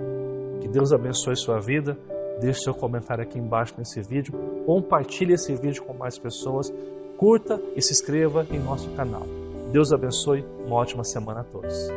Que Deus abençoe sua vida. Deixe seu comentário aqui embaixo nesse vídeo. Compartilhe esse vídeo com mais pessoas. Curta e se inscreva em nosso canal. Deus abençoe. Uma ótima semana a todos.